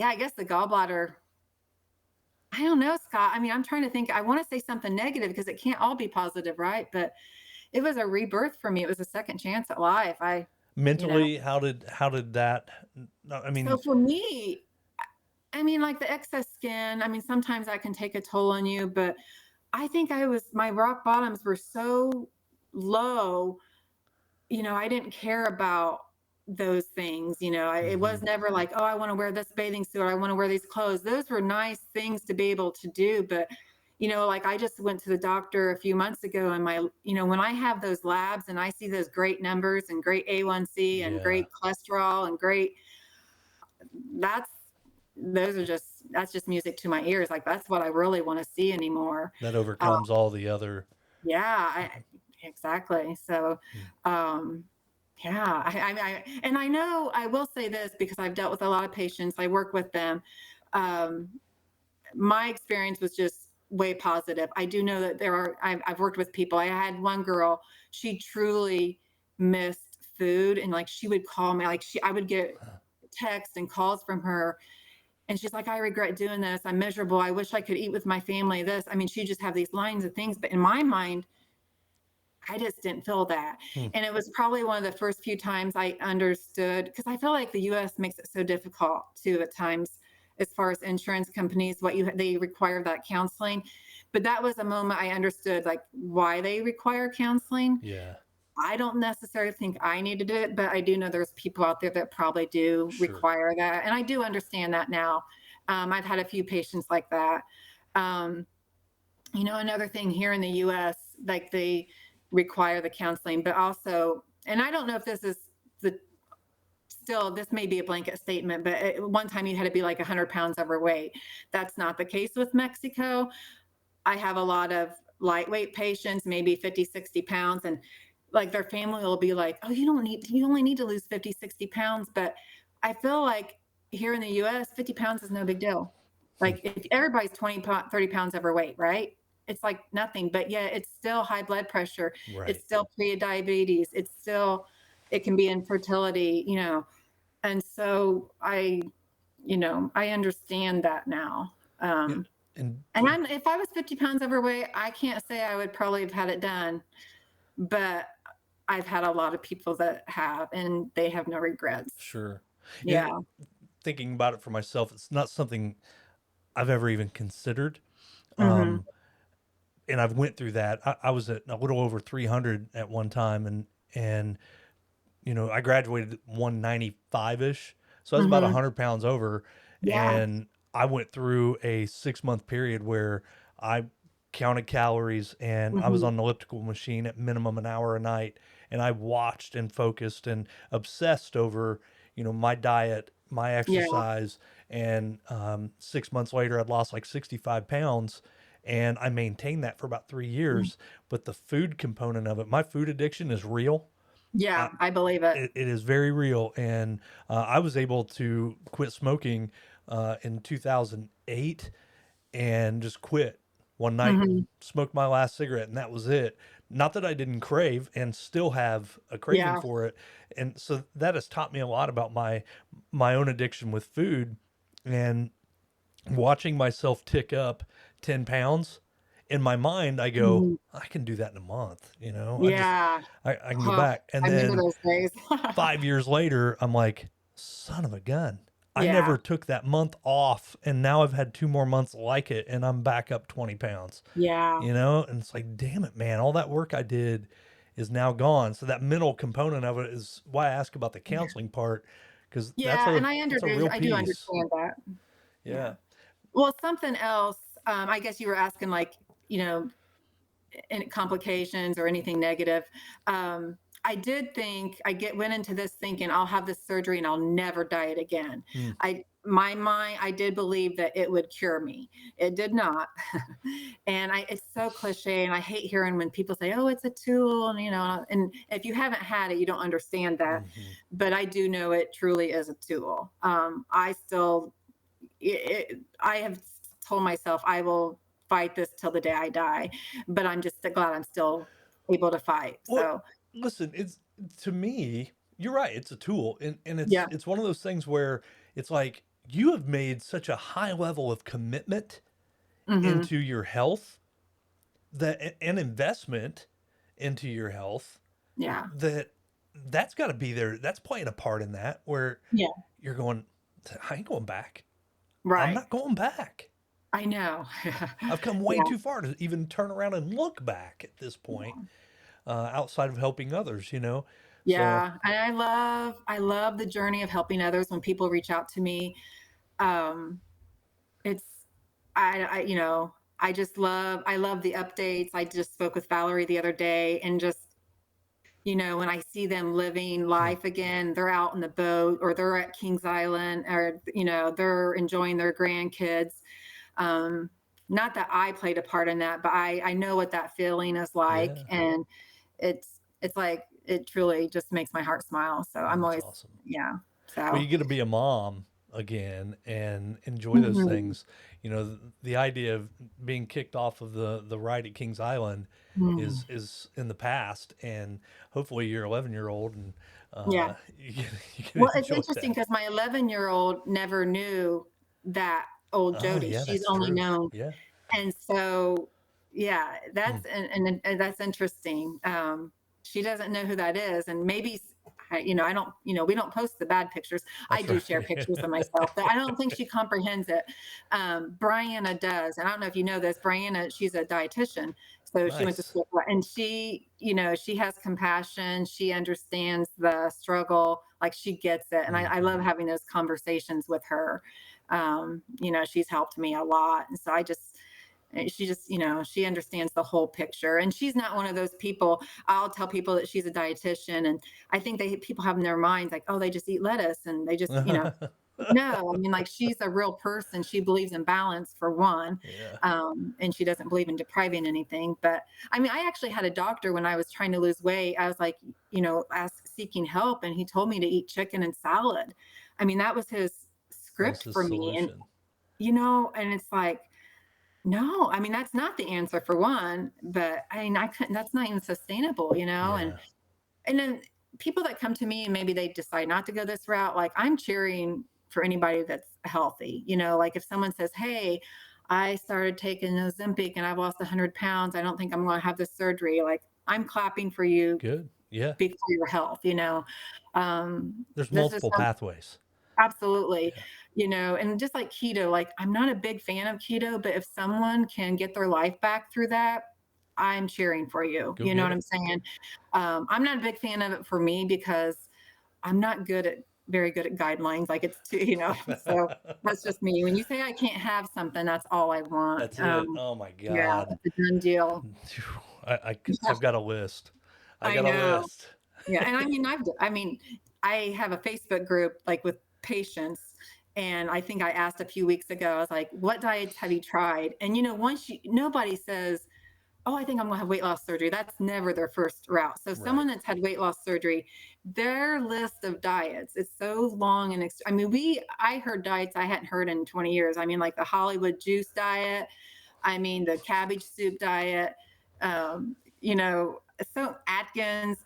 I guess the gallbladder, I don't know, Scott. I mean, I'm trying to think. I want to say something negative because it can't all be positive, right? But it was a rebirth for me. It was a second chance at life. You know, Mentally, how did that? No, I so mean, for me, I mean, like the excess skin, I mean, sometimes that can take a toll on you, but I think my rock bottoms were so low. I didn't care about those things. It hmm was never like, oh, I want to wear this bathing suit or I want to wear these clothes. Those were nice things to be able to do. But, like I just went to the doctor a few months ago and when I have those labs and I see those great numbers and great A1C and yeah, great cholesterol and great, that's, that's just music to my ears. Like that's what I really want to see anymore. that Uh, overcomes all the other. yeah, exactly. So, Mm. um, yeah, and I know I will say this because I've dealt with a lot of patients. I work with them. Um, my experience was just way positive. I do know that I've worked with people. I had one girl, she truly missed food and like she would call me, like I would get texts and calls from her and she's like, I regret doing this. I'm miserable. I wish I could eat with my family. This, I mean, she just have these lines of things, but in my mind, I just didn't feel that. Hmm. And it was probably one of the first few times I understood because I feel like the US makes it so difficult too at times as far as insurance companies, they require that counseling. But that was a moment I understood like why they require counseling. Yeah, I don't necessarily think I needed it, but I do know there's people out there that probably do sure. require that. And I do understand that now. I've had a few patients like that. Um, another thing here in the US, like they require the counseling, but also, and I don't know if this is the still, this may be a blanket statement, but at one time you had to be like 100 pounds overweight. That's not the case with Mexico. I have a lot of lightweight patients, maybe 50, 60 pounds, and like their family will be like, oh, you only need to lose 50, 60 pounds. But I feel like here in the US, 50 pounds is no big deal. Hmm. Like if everybody's 20, 30 pounds overweight, right? It's like nothing, but yeah, it's still high blood pressure. Right. It's still pre-diabetes. It can be infertility, and so I understand that now. Yeah. And And if I was 50 pounds overweight, I can't say I would probably have had it done, but I've had a lot of people that have, and they have no regrets. sure. And Yeah. thinking about it for myself, it's not something I've ever even considered. Hmm. Um, and I've went through that. I was at a little over 300 at one time, and I graduated 195 ish, so I was about Hmm. 100 pounds over, Yeah. and I went through a 6 month period where I counted calories and I was Hmm. on an elliptical machine at minimum an hour a night, and I watched and focused and obsessed over my diet, my Yeah. exercise, and 6 months later I'd lost like 65 pounds. And I maintained that for about 3 years. But the food component of it, my food addiction is real. Yeah, I believe it. It is very real. And I was able to quit smoking in 2008 and just quit one night, Hmm. smoked my last cigarette, and that was it. Not that I didn't crave and still have a craving Yeah. for it. And so that has taught me a lot about my own addiction with food. And watching myself tick up 10 pounds, in my mind I go, Hmm. I can do that in a month. Yeah. I can go Oh, back. I And remember then those days. 5 years later, I'm like, son of a gun. I Yeah. never took that month off, and now I've had 2 more months like it, and I'm back up 20 pounds. Yeah. And it's like, damn it, man, all that work I did is now gone. So that mental component of it is why I ask about the counseling part, because that's Yeah, a and that's a real I do piece. understand that. Yeah. Yeah. Well, something else, I guess you were asking like, you know, any complications or anything negative. I did think went into this thinking I'll have this surgery and I'll never diet again. Hmm. My mind, I did believe that it would cure me. It did not. And it's so cliche, and I hate hearing when people say, "Oh, it's a tool," and and if you haven't had it, you don't understand that. Hmm. But I do know it truly is a tool. I still I have told myself I will fight this till the day I die, but I'm just glad I'm still able to fight. Well, So, listen, it's to me, you're right. It's a tool, and it's yeah. it's one of those things where it's like you have made such a high level of commitment Hmm. into your health, that an investment into your health, Yeah. that that's got to be there. That's playing a part in that, where Yeah. you're going, I ain't going back. I'm Right. not going back. I know. I've come way Yeah. too far to even turn around and look back at this point, outside of helping others. So Yeah. And I love the journey of helping others when people reach out to me. Um, it's, I just I love the updates. I just spoke with Valerie the other day, and just, when I see them living hmm, life again, they're out in the boat or they're at Kings Island, or, they're enjoying their grandkids. Um, Not that I played a part in that, but I know what that feeling is like. yeah, And it's like, it truly just makes my heart smile. So I'm that's always, awesome. yeah. Well, So, you get to be a mom again and enjoy those mhm, things. The idea of being kicked off of the ride at Kings Island mm, is in the past, and hopefully you're 11-year-old and yeah. you can Well, it's enjoy interesting that. because my 11-year-old never knew that old Oh Jody. yeah, She's that's only true. known. Yeah. And so, yeah, Hmm. and that's interesting. She doesn't know who that is, and maybe, I don't, we don't post the bad pictures. I That's do share pictures of myself, but I don't think she comprehends it. Brianna does, and I don't know if you know this. Brianna, she's a dietitian, so she went to Nice. school, and she has compassion. She understands the struggle, like she gets it, and I Hmm. love having those conversations with her. She's helped me a lot, and so she just, she understands the whole picture, and she's not one of those people. I'll tell people that she's a dietitian, and I think people have in their minds like, oh, they just eat lettuce and they just, no, I mean, like, she's a real person. She believes in balance, for one. Yeah. And she doesn't believe in depriving anything. But I mean, I actually had a doctor when I was trying to lose weight. I was like, seeking help, and he told me to eat chicken and salad. I mean, that was his That was script his for me. And solution. and it's like, no, I mean, that's not the answer, for one. But I mean, I couldn't, that's not even sustainable, Yeah. and then people that come to me and maybe they decide not to go this route, like, I'm cheering for anybody that's healthy. Like, if someone says, "Hey, I started taking Ozempic and I've lost 100 pounds. I don't think I'm going to have this surgery." Like, I'm clapping for you Good. Yeah. for your health. There's This is multiple pathways. absolutely, Yeah. and just like keto, like, I'm not a big fan of keto, but if someone can get their life back through that, I'm cheering for you. Go You know get what it. I'm saying? I'm not a big fan of it for me because I'm not very good at guidelines. Like it's too, so that's just me. When you say I can't have something, that's all I want. That's it. Oh my Yeah, God. it's a done deal. Phew, Yeah, I've got a list. I I got a know. list. Yeah, and I mean, I have a Facebook group like with patients, and I think I asked a few weeks ago. I was like, "What diets have you tried?" And once nobody says, "Oh, I think I'm gonna have weight loss surgery." That's never their first route. So Right. someone that's had weight loss surgery, their list of diets is so long and I mean, I heard diets I hadn't heard in 20 years. I mean, like the Hollywood juice diet. I mean, the cabbage soup diet. Um, you know, so Atkins,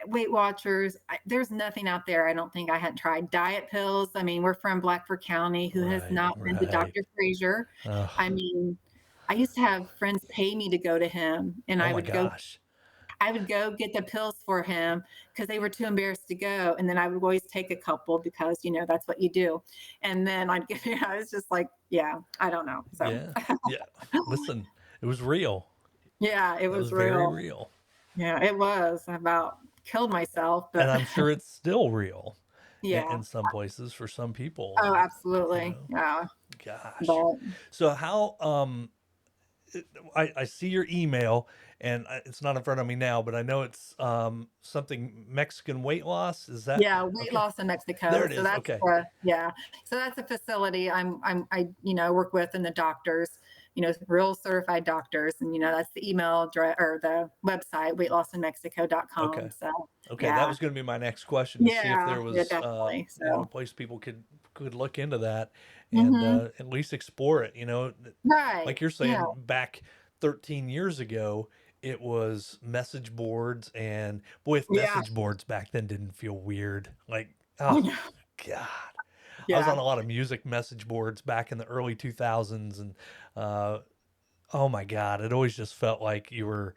Weight Watchers. There's nothing out there I don't think I hadn't tried. Diet pills. I mean, we're from Blackford County. Who has Right. not been to Right. Dr. Frazier? Oh, I mean, I used to have friends pay me to go to him, and oh my gosh. I would go get the pills for him because they were too embarrassed to go, and then I would always take a couple because, that's what you do, and then I'd give it's just like, yeah, I don't know, so Yeah. Yeah. Listen, it was real. yeah, it It was was very real. real. Yeah, it was. I about killed myself, And but I'm sure it's still real yeah. in some places for some people. Oh, And, absolutely. Yeah, gosh. but So how, I see your email and it's not in front of me now, but I know it's something Mexican weight loss. Is that yeah, weight okay? loss in There Mexico. it So is. that's Okay. yeah. So that's a facility I work with, and the doctors, real certified doctors, and that's the email address or the website weightlossinmexico.com. Okay. So Okay. That yeah, was going to be my next question to see if yeah, there yeah, was, definitely. a So place people could look into that and hmm at least explore it. right, Like you're yeah, saying, back 13 years ago, it was message boards, and boy, if yeah, message boards back then didn't feel weird. Like, I oh know. God. I was Yeah, on a lot of music message boards back in the early 2000s, and uh, oh my God, it always just felt like you were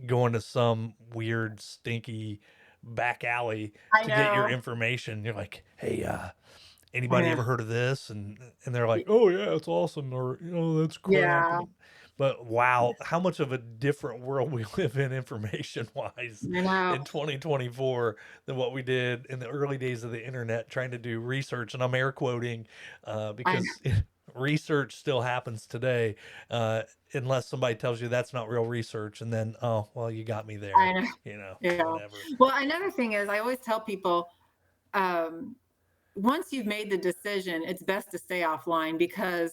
going to some weird, stinky back alley I to get your know. information. You're like, hey, I anybody know. ever heard of this? And they're like, oh yeah, it's awesome, or that's crap. Yeah, But wow, how much of a different world we live in information wise I know. in 2024 than what we did in the early days of the internet trying to do research. And I'm air quoting I know. because research still happens today, uh, unless somebody tells you that's not real research. And then, oh, well, you got me there, I know. Yeah. whatever. Well, another thing is, I always tell people, um, once you've made the decision, it's best to stay offline because,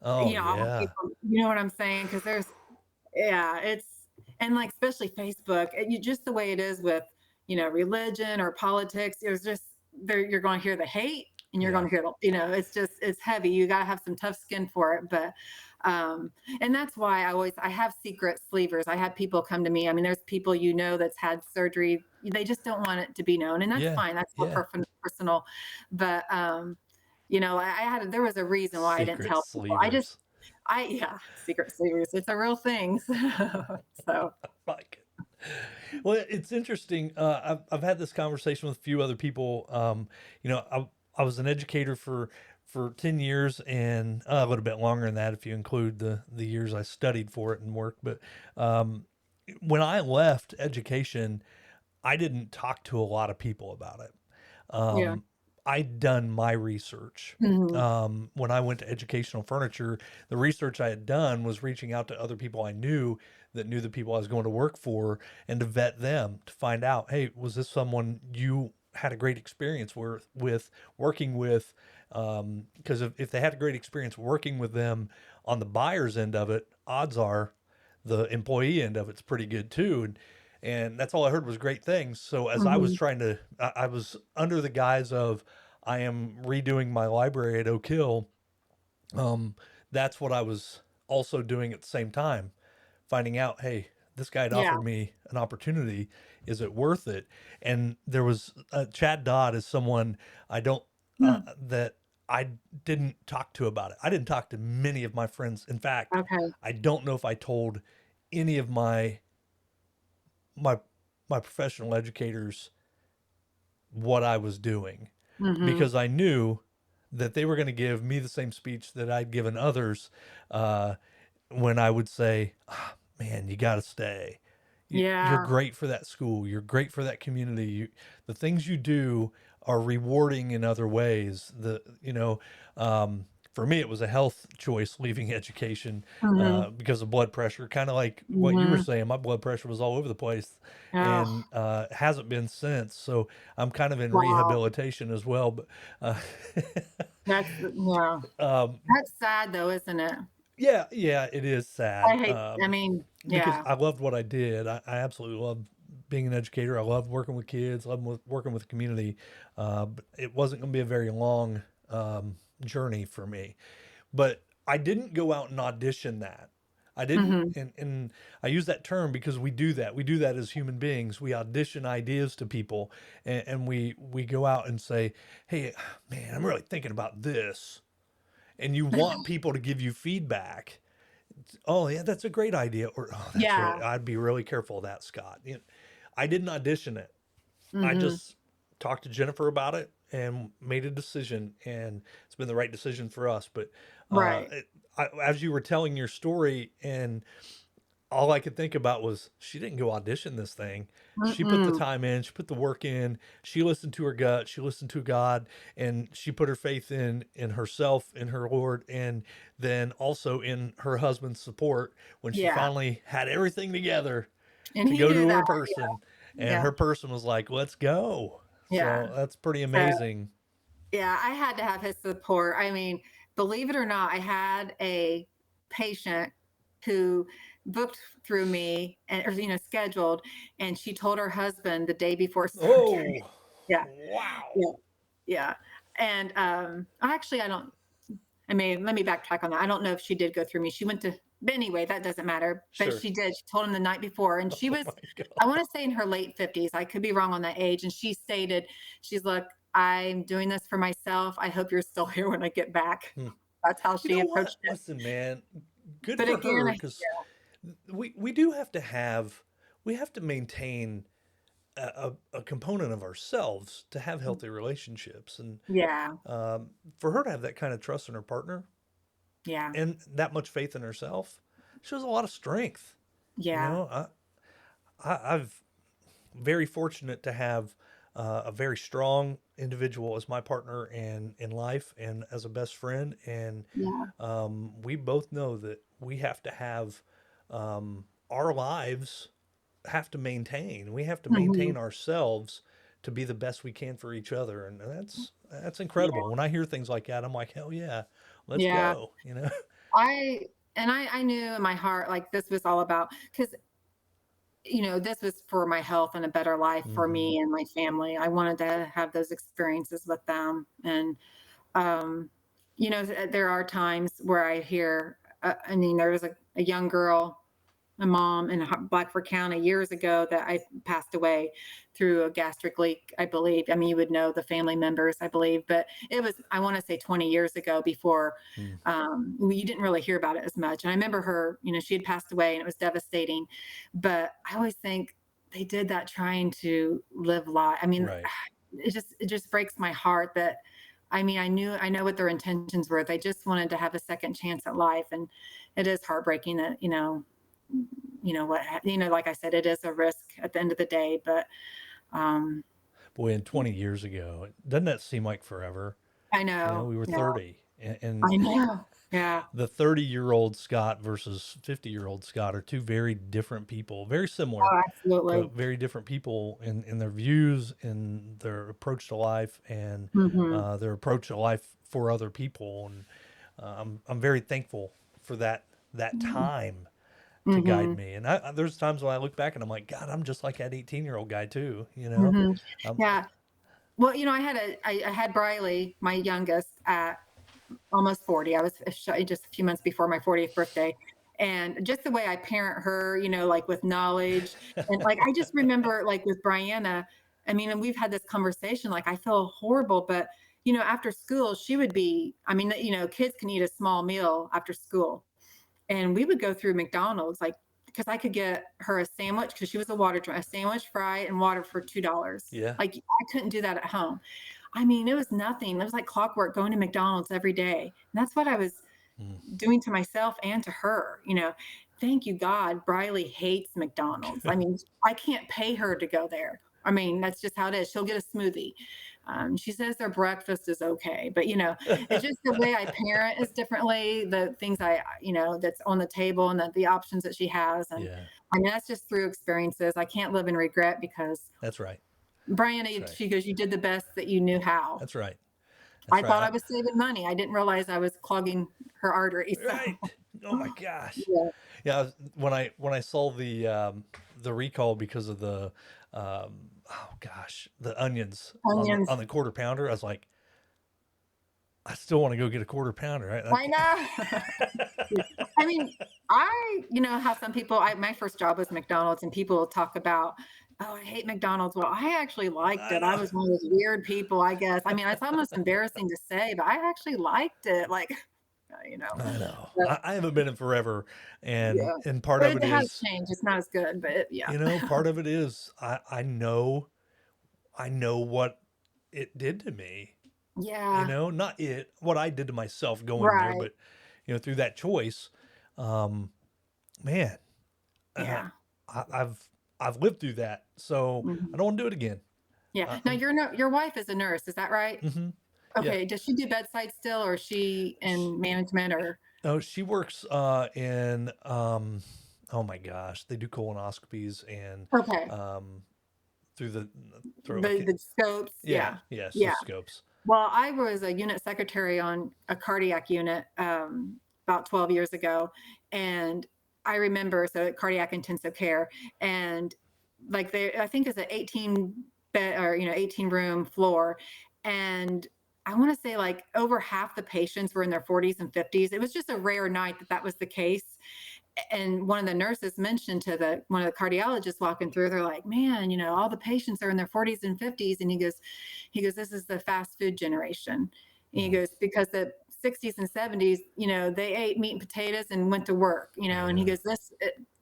Oh, I want yeah. people, you know what I'm saying? Because yeah, and like, especially Facebook, just the way it is with, religion or politics, there's just, you're going to hear the hate and you're going Yeah. to hear, it's heavy. You got to have some tough skin for it. But, um, and that's why I have secret sleevers. I have people come to me. I mean, there's people, that's had surgery. They just don't want it to be known. And that's Yeah. fine. That's more Yeah. personal. But, there was a reason why I didn't Secret tell people. sleevers. Yeah, secret sleevers. It's a real thing. So, Like it. Well, it's interesting. I've had this conversation with a few other people. I was an educator for 10 years and a little bit longer than that if you include the years I studied for it and work. But um, when I left education, I didn't talk to a lot of people about it. yeah. Um, I'd done my research. Mhm. When I went to educational furniture, the research I had done was reaching out to other people I knew that knew the people I was going to work for and to vet them to find out, hey, was this someone you had a great experience with working with? Because if they had a great experience working with them on the buyer's end of it, odds are the employee end of it's pretty good too. And that's all I heard was great things. So as I was Mhm. trying to, I was under the guise of I am redoing my library at Oak Hill. Um, that's what I was also doing at the same time, finding out, hey, this guy had Yeah. offered me an opportunity. Is it worth it? And there was Chad Dodd is someone I don't Hmm. that I didn't talk to about it. I didn't talk to many of my friends. In fact, Okay. I don't know if I told any of my my professional educators what I was doing Mhm. because I knew that they were going to give me the same speech that I'd given others when I would say, man, you got to stay. You're Yeah. great for that school. You're great for that community. The things you do are rewarding in other ways. Um, for me, it was a health choice leaving education Mhm. because of blood pressure. Kind of like what you were Mhm. saying. My blood pressure was all over the place, and Oh, hasn't been since. So I'm kind of in wow. rehabilitation as well. But uh, Yeah. um, That's sad though, isn't it? yeah, yeah, it is I sad. hate I mean, Because yeah. I loved what I did. I absolutely loved being an educator. I loved working with kids, loved working with the community. But it wasn't going to be a very long journey for me. But I didn't go out and audition that. I didn't, Mhm. and I use that term because we do that. We do that as human beings. We audition ideas to people, and we go out and say, "Hey, man, I'm really thinking about this," and you want people to give you feedback. Oh yeah, that's a great idea. Or oh, that's really. Yeah. I'd be really careful of that, Scott. I didn't audition it. I Mhm. just talked to Jennifer about it and made a decision, and it's been the right decision for us. But uh, Right. it, as you were telling your story, and all I could think about was she didn't go audition this thing. She put the Mm-mm. time in, she put the work in, she listened to her gut, she listened to God, and she put her faith in herself, in her Lord, and then also in her husband's support when she Yeah. finally had everything together And to he go knew to that. her person, and Yeah. her person was like, "Let's go." Yeah. So that's pretty So, amazing. yeah, I had to have his support. I mean, believe it or not, I had a patient who booked through me and or scheduled, and she told her husband the day before surgery. Oh, Yeah. wow. Yeah. Yeah. And actually I don't I mean, let me backtrack on that. I don't know if she did go through me. She went to, but anyway, that doesn't matter. But Sure. she did. She told him the night before, and she Oh was, my I God. want to say in her late 50s. I could be wrong on that age. And she stated, she's like, I'm doing this for myself. I hope you're still here when I get back. Hmm. That's how You she know what? approached it. Listen, man, good But for again, her because we do have to have we have to maintain a component of ourselves to have healthy relationships, and yeah, for her to have that kind of trust in her partner yeah, and that much faith in herself shows a lot of strength. You yeah. know, I've very fortunate to have a very strong individual as my partner and in life and as a best friend, and Yeah. we both know that we have to have our lives have to maintain. We have to Hmm. maintain ourselves to be the best we can for each other, and that's Yeah. incredible. When I hear things like that, I'm like, hell yeah, let's Yeah. go. You know. I knew in my heart like this was all about because this was for my health and a better life for Hmm. me and my family. I wanted to have those experiences with them. And, um, there are times where I hear, I mean, there was a young girl, a mom in Blackford County years ago that I passed away through a gastric leak, I believe. I mean, you would know the family members, I believe, but it was, I want to say 20 years ago before you didn't really hear about it as much. And I remember her, she had passed away and it was devastating. But I always think they did that trying to live life. I mean, Right. it just breaks my heart that I mean, I know what their intentions were. They just wanted to have a second chance at life. And it is heartbreaking that, like I said, it is a risk at the end of the day, but um, Boy, in 20 years ago, doesn't that seem like forever? I You know, know. we were Yeah. 30, and I know. Yeah. the 30-year-old Scott versus 50-year-old Scott are two very different people, very similar, Oh, but absolutely. very different people in their views, in their approach to life, and Hmm. their approach to life for other people. And I'm very thankful for that time to guide Hmm. me. And there's times when I look back and I'm like, God, I'm just like that 18-year-old guy too. You know, Hmm. um, Yeah. Well, I had Briley, my youngest, at almost 40. I was just a few months before my 40th birthday. And just the way I parent her, like with knowledge. And like, I just remember, like, with Brianna, I mean, and we've had this conversation, like, I feel horrible, but, after school, she would be, I mean, kids can eat a small meal after school. And we would go through McDonald's, like, because I could get her a sandwich because she was a water drink, a sandwich, fry, and water for $2. yeah. Like, I couldn't do that at home. I mean, it was nothing. It was like clockwork going to McDonald's every day. And that's what I was Mm. doing to myself and to her. thank you God, Briley hates McDonald's. I mean, I can't pay her to go there. I mean, that's just how it is. She'll get a smoothie. She says their breakfast is okay, but it's just the way I parent is differently. The things that's on the table and the options that she has, and Yeah, I mean that's just through experiences. I can't live in regret because that's right. Brian, That's right. she goes, you did the best that you knew how. That's right. I That's thought right. I was saving money. I didn't realize I was clogging her arteries. So Right. Oh my gosh. yeah, Yeah, when I saw the recall because of the oh gosh, the onions on the onions. quarter pounder, I was like, I still want to go get a quarter pounder, right? I know. I mean, how some people, my first job was McDonald's, and people talk about, oh, I hate McDonald's. Well, I actually liked I it. I know. was one of those weird people, I guess. I mean, it's almost embarrassing to say, but I actually liked it. Like, you know, I know. but I haven't been in forever, and yeah, part but of it it has is, changed. It's not as good, but yeah, part of it is I know what it did to me. yeah, Not what I did to myself going there, right, but through that choice, um, man, uh, yeah, I've lived through that, so I mhm, don't want to do it again. yeah. Now, I'm your wife is a nurse, is that right? hmm Yeah. Okay. Does she do bedside still, or is she Sh in management, or Oh, she works in oh my gosh, they do colonoscopies and okay? um through the throat. I can't, The scopes, yeah, yeah, yeah, yeah. cystoscopes. Well, I was a unit secretary on a cardiac unit about 12 years ago, and I remember cardiac intensive care, and like I think it's an 18 bed or 18 room floor, and I want to say like over half the patients were in their 40s and 50s. It was just a rare night that was the case, and one of the nurses mentioned to the one of the cardiologists walking through, they're like, man, all the patients are in their 40s and 50s. And he goes, this is the fast food generation. And he Mm, goes, because the 60s and 70s, they ate meat and potatoes and went to work, and he yeah. goes,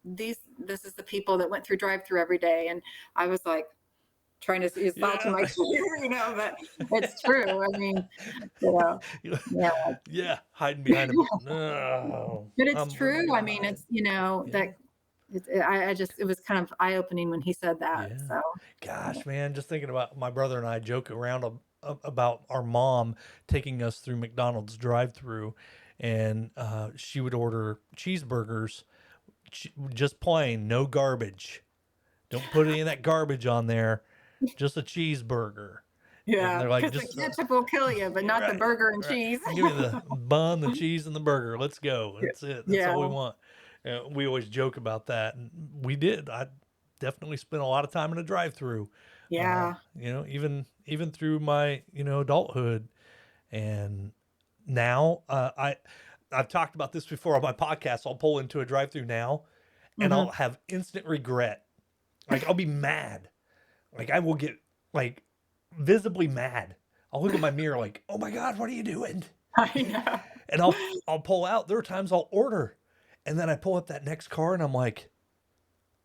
this is the people that went through drive through every day. And I was like, trying to see salt to Yeah. my tear, but it's true. I mean, you know, yeah, Yeah, hiding behind him. No, but it's I'm running true. I mean, behind. it's Yeah. that I just it was kind of eye opening when he said that. Yeah. So Gosh, man, just thinking about my brother and I joke around about our mom taking us through McDonald's drive-through, and she would order cheeseburgers, just plain, no garbage. Don't put any of that garbage on there. Just a cheeseburger. And yeah, they're like, because the just ketchup will kill you, but yeah, not the right, burger and right. cheese. Give me the bun, the cheese, and the burger. Let's go. That's it. That's all we Yeah, want. We always joke about that, and we did. I definitely spent a lot of time in a drive-through. yeah. Even through my adulthood, and now I've talked about this before on my podcast. I'll pull into a drive-through now, and Hmm. I'll have instant regret. Like I'll be mad. Like I will get like visibly mad. I'll look at my mirror like, "Oh my god, what are you doing?" I know. And I'll pull out. There are times I'll order, and then I pull up that next car, and I'm like,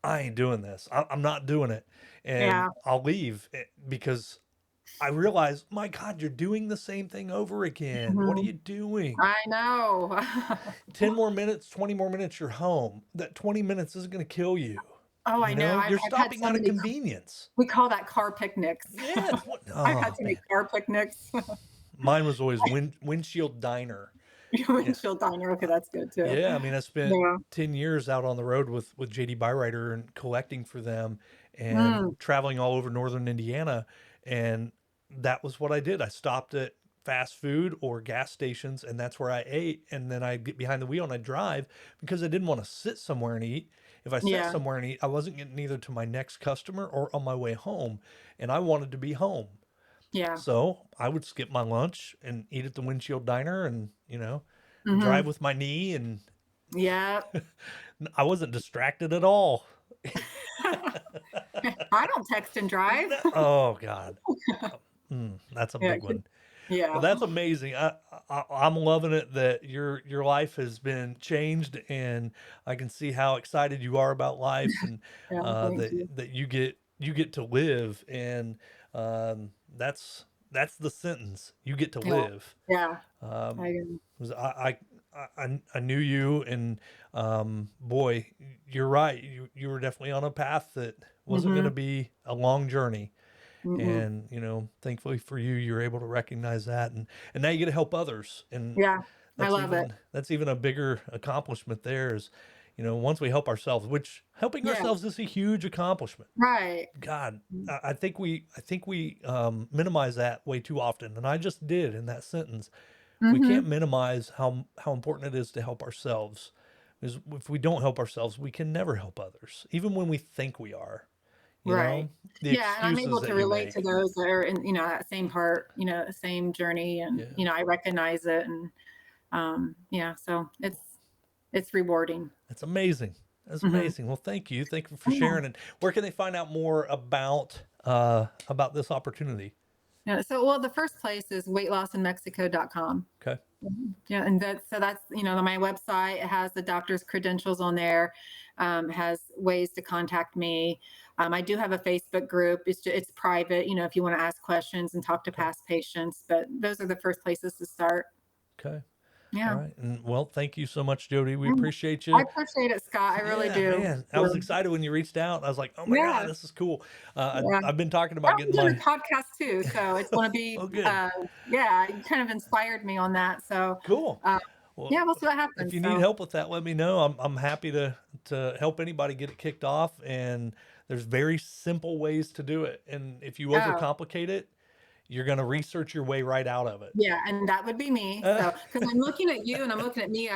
"I ain't doing this. I'm not doing it," and Yeah. I'll leave because I realize, my God, you're doing the same thing over again. What are Hmm. you doing? I know. 10 more minutes, 20 more minutes, you're home. That 20 minutes isn't going to kill you. Oh, I know. You're I've had stopping so out of many. convenience. We call that car picnics. Yeah, it's what. I've had Oh so many man, car picnics. mine was always windshield diner. Yeah, Windshield diner. Okay, uh, that's good too. yeah. I mean, I spent Yeah. 10 years out on the road with JD Byrider and collecting for them, and Mm, traveling all over northern Indiana, and that was what I did. I stopped at fast food or gas stations, and that's where I ate. And then I get behind the wheel and I drive because I didn't want to sit somewhere and eat. If I sat yeah. somewhere and eat, I wasn't getting either to my next customer or on my way home, and I wanted to be home. Yeah. So I would skip my lunch and eat at the windshield diner, and drive Hmm. with my knee, and Yeah. I wasn't distracted at all. I don't text and drive. No, oh God, that's a Yeah. big one. Well, Yeah. that's amazing. I'm loving it that your life has been changed, and I can see how excited you are about life, and Yeah. Thank you. that you get to live, and that's the sentence. You get to Yeah. live. Yeah. Um, I, 'Cause I knew you, and boy, you're right. You were definitely on a path that wasn't going to Mm-hmm. be a long journey. Mm-mm. And thankfully for you, you're able to recognize that, and now you get to help others, and Yeah, I love it. that's even a bigger accomplishment. There is, once we help ourselves, which helping Yeah, ourselves is a huge accomplishment. right. God, I think we minimize that way too often, and I just did in that sentence. We can't Mm-hmm. minimize how important it is to help ourselves, because if we don't help ourselves, we can never help others, even when we think we are. You Right. know, the Yeah, and I'm excuses able to that you relate to make. those that are in, that same part, the same journey, and Yeah. I recognize it, and yeah, so it's rewarding. That's amazing. That's Hmm. amazing. Well, thank you. Thank you for Yeah. sharing. And where can they find out more about this opportunity? Yeah. So, well, the first place is weightlossinmexico.com. Okay. Yeah, and that's my website. It has the doctor's credentials on there. Has ways to contact me. I do have a Facebook group. It's private. If you want to ask questions and talk to Okay. past patients, but those are the first places to start. Okay. All Yeah. right. And well, thank you so much, Jody. We Mm. appreciate I you. appreciate it, Scott. I really Yeah, do. man. I was So, excited when you reached out. I was like, oh my God, yeah, this is cool. yeah. I've been talking about I'm getting doing a my. podcast too, so it's going to be, Oh, good. yeah, it kind of inspired me on that. So, Cool. uh, Well, yeah, we'll see what if happens. you need So, help with that, let me know. I'm happy to help anybody get it kicked off. And there's very simple ways to do it. And if you oh, overcomplicate it, you're going to research your way right out of it. yeah, and that would be me. Uh, So, because I'm looking at you and I'm looking at me,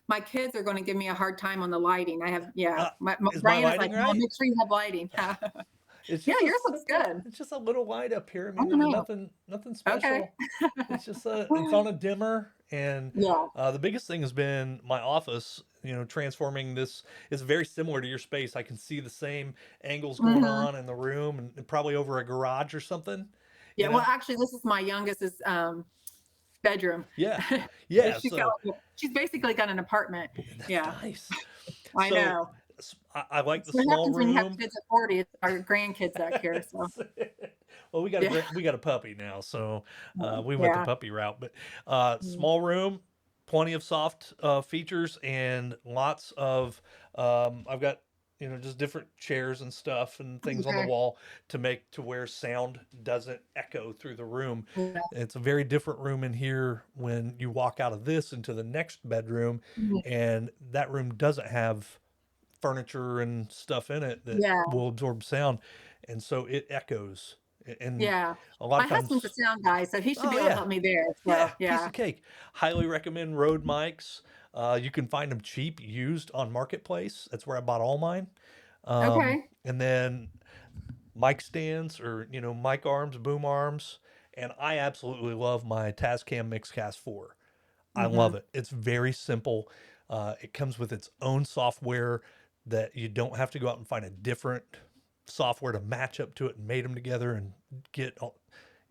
my kids are going to give me a hard time on the lighting. Yeah, uh, my is my brain is like, lighting no, right? make sure you have lighting. It's Yeah, just a yours looks simple. good. It's just a little light up here. I I mean, don't there's know. nothing Okay. special. It's on a dimmer, and Yeah. the biggest thing has been my office. Transforming this is very similar to your space. I can see the same angles going Hmm. on in the room, and probably over a garage or something. Yeah. You Well, know? actually, this is my youngest's bedroom. Yeah, yeah. She's got So she's basically got an apartment. that's Yeah, nice. I So know. I like the So what small happens when you have room. kids at 40? It's our grandkids back here. So Well, yeah, we got a puppy now, so we went the yeah. puppy route. But Mm. small room, plenty of soft features, and lots of I've got just different chairs and stuff and things on the Okay. wall to make to where sound doesn't echo through the room. Yeah. It's a very different room in here when you walk out of this into the next bedroom, Mhm. and that room doesn't have furniture and stuff in it that Yeah. will absorb sound, and so it echoes. And Yeah. a lot My of husband's a times, sound guy, so he should be oh able to yeah, help me there. yeah, So piece yeah. of cake. Highly recommend Rode mics. You can find them cheap used on Marketplace. That's where I bought all mine. Okay. And then mic stands, or mic arms, boom arms, and I absolutely love my Tascam Mixcast 4. I Hmm. love it. It's very simple. It comes with its own software that you don't have to go out and find a different software to match up to it and mate them together and get.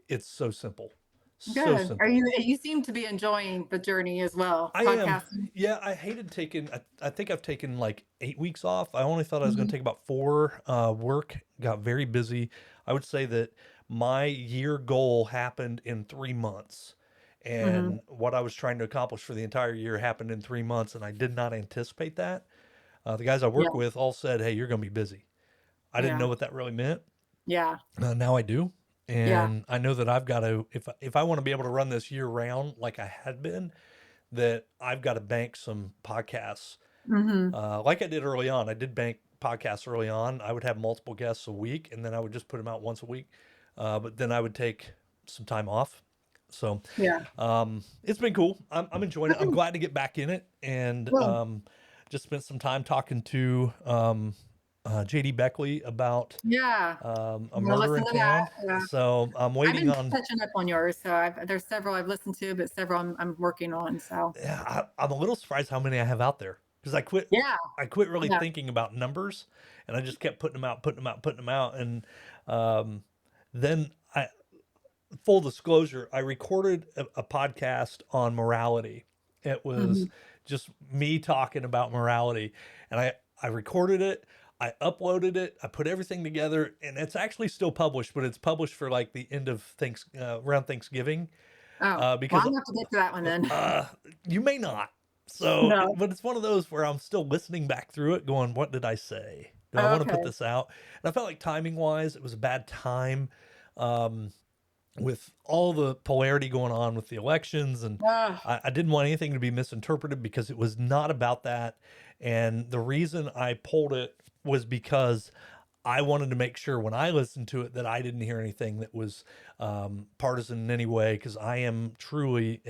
It's so simple, so Good. Are simple. you seem to be enjoying the journey as well, I am. podcasting? Yeah, I hated taking. I think I've taken like 8 weeks off. I only thought I was going to Mhm. take about four. Work got very busy. I would say that my year goal happened in 3 months. Mhm. And what I was trying to accomplish for the entire year happened in 3 months. And I did not anticipate that. The guys I Yeah. work with all said, "Hey, you're going to be busy." I didn't know Yeah. what that really meant. Yeah. Now I do. Yeah. And I know that I've got to, if I want to be able to run this year round like I had been, that I've got to bank some podcasts. Mhm. Like I did early on. I did bank podcasts early on. I would have multiple guests a week, and then I would just put them out once a week. But then I would take some time off. So Yeah. it's been cool. I'm enjoying it. I'm Okay. glad to get back in it, and Good. just spent some time talking to JD Beckley about Yeah. a I'm gonna murder listen in to that. town. Yeah. So I'm I've waiting been on. catching up on yours, so there's several I've listened to, but several I'm working on. So Yeah, I'm a little surprised how many I have out there, because yeah. I quit really Yeah. thinking about numbers, and I just kept putting them out, putting them out, putting them out, and um, then I full disclosure, I recorded a podcast on morality. It was Mhm. just me talking about morality, and I recorded it. I uploaded it. I put everything together, and it's actually still published, but it's published for like the end of around Thanksgiving, Oh, well, because I'm gonna have to get to that one then. uh, you may not. So, No. but it's one of those where I'm still listening back through it, going, "What did I say? Do I want to put Okay. this out?" And I felt like timing wise, it was a bad time. Um, with all the polarity going on with the elections, and Ugh, I didn't want anything to be misinterpreted because it was not about that. And the reason I pulled it was because I wanted to make sure when I listened to it that I didn't hear anything that was partisan in any way, because I am truly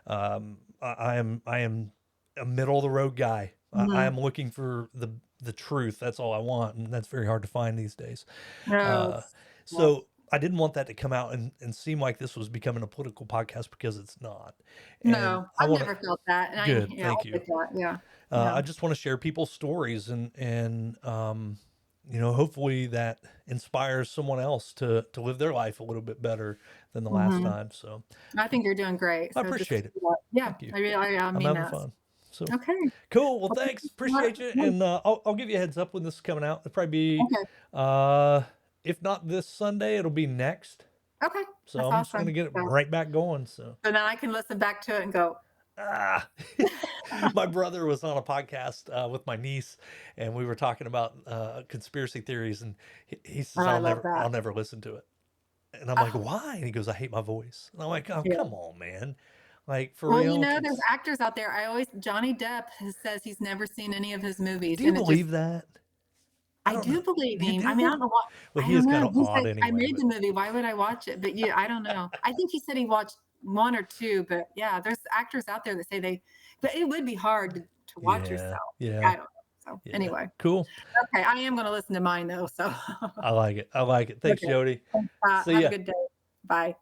I am a middle of the road guy. I mhm. am looking for the truth. That's all I want, and that's very hard to find these days. No, Uh, it's yeah. so I didn't want that to come out and seem like this was becoming a political podcast, because it's not. And No, I I've want to. never felt that, and Good, yeah, thank I you. get that, yeah, yeah, I just want to share people's stories, and hopefully that inspires someone else to live their life a little bit better than the last mhm. time. So I think you're doing great, I so just appreciate keep it. it up. Yeah, Thank you. I I'm mean having that. fun. So Okay. cool. Well, Well, thank thanks. you so much. Appreciate you. Yeah, And I'll give you a heads up when this is coming out. It'll probably be, okay, uh, if not this Sunday, it'll be next. okay, So that's I'm just gonna awesome. get it So right back going. So so now I can listen back to it and go, ah, my brother was on a podcast with my niece, and we were talking about conspiracy theories, and he "Oh, says, I love that." I'll never listen to it." And I'm like, Oh, "Why?" And he goes, "I hate my voice." And I'm like, "Oh, yeah. come on, man! Like for Well, real?" there's It's actors out there, I always Johnny Depp says he's never seen any of his movies, Do you and it just believe that? I I don't know. do believe You him. I mean, I do? don't know what Well, I he don't is kind know. of He odd said, "I anyway, made but the movie, why would I watch it?" But yeah, I don't know. I think he said he watched 1 or 2, but yeah, there's actors out there that say they but it would be hard to watch yeah, yourself. I yeah, don't know. So, yeah. anyway, Cool. okay, I am gonna listen to mine though, so I like it. I like it. Thanks, okay. Jody. Thanks, See have a ya. good day. Bye.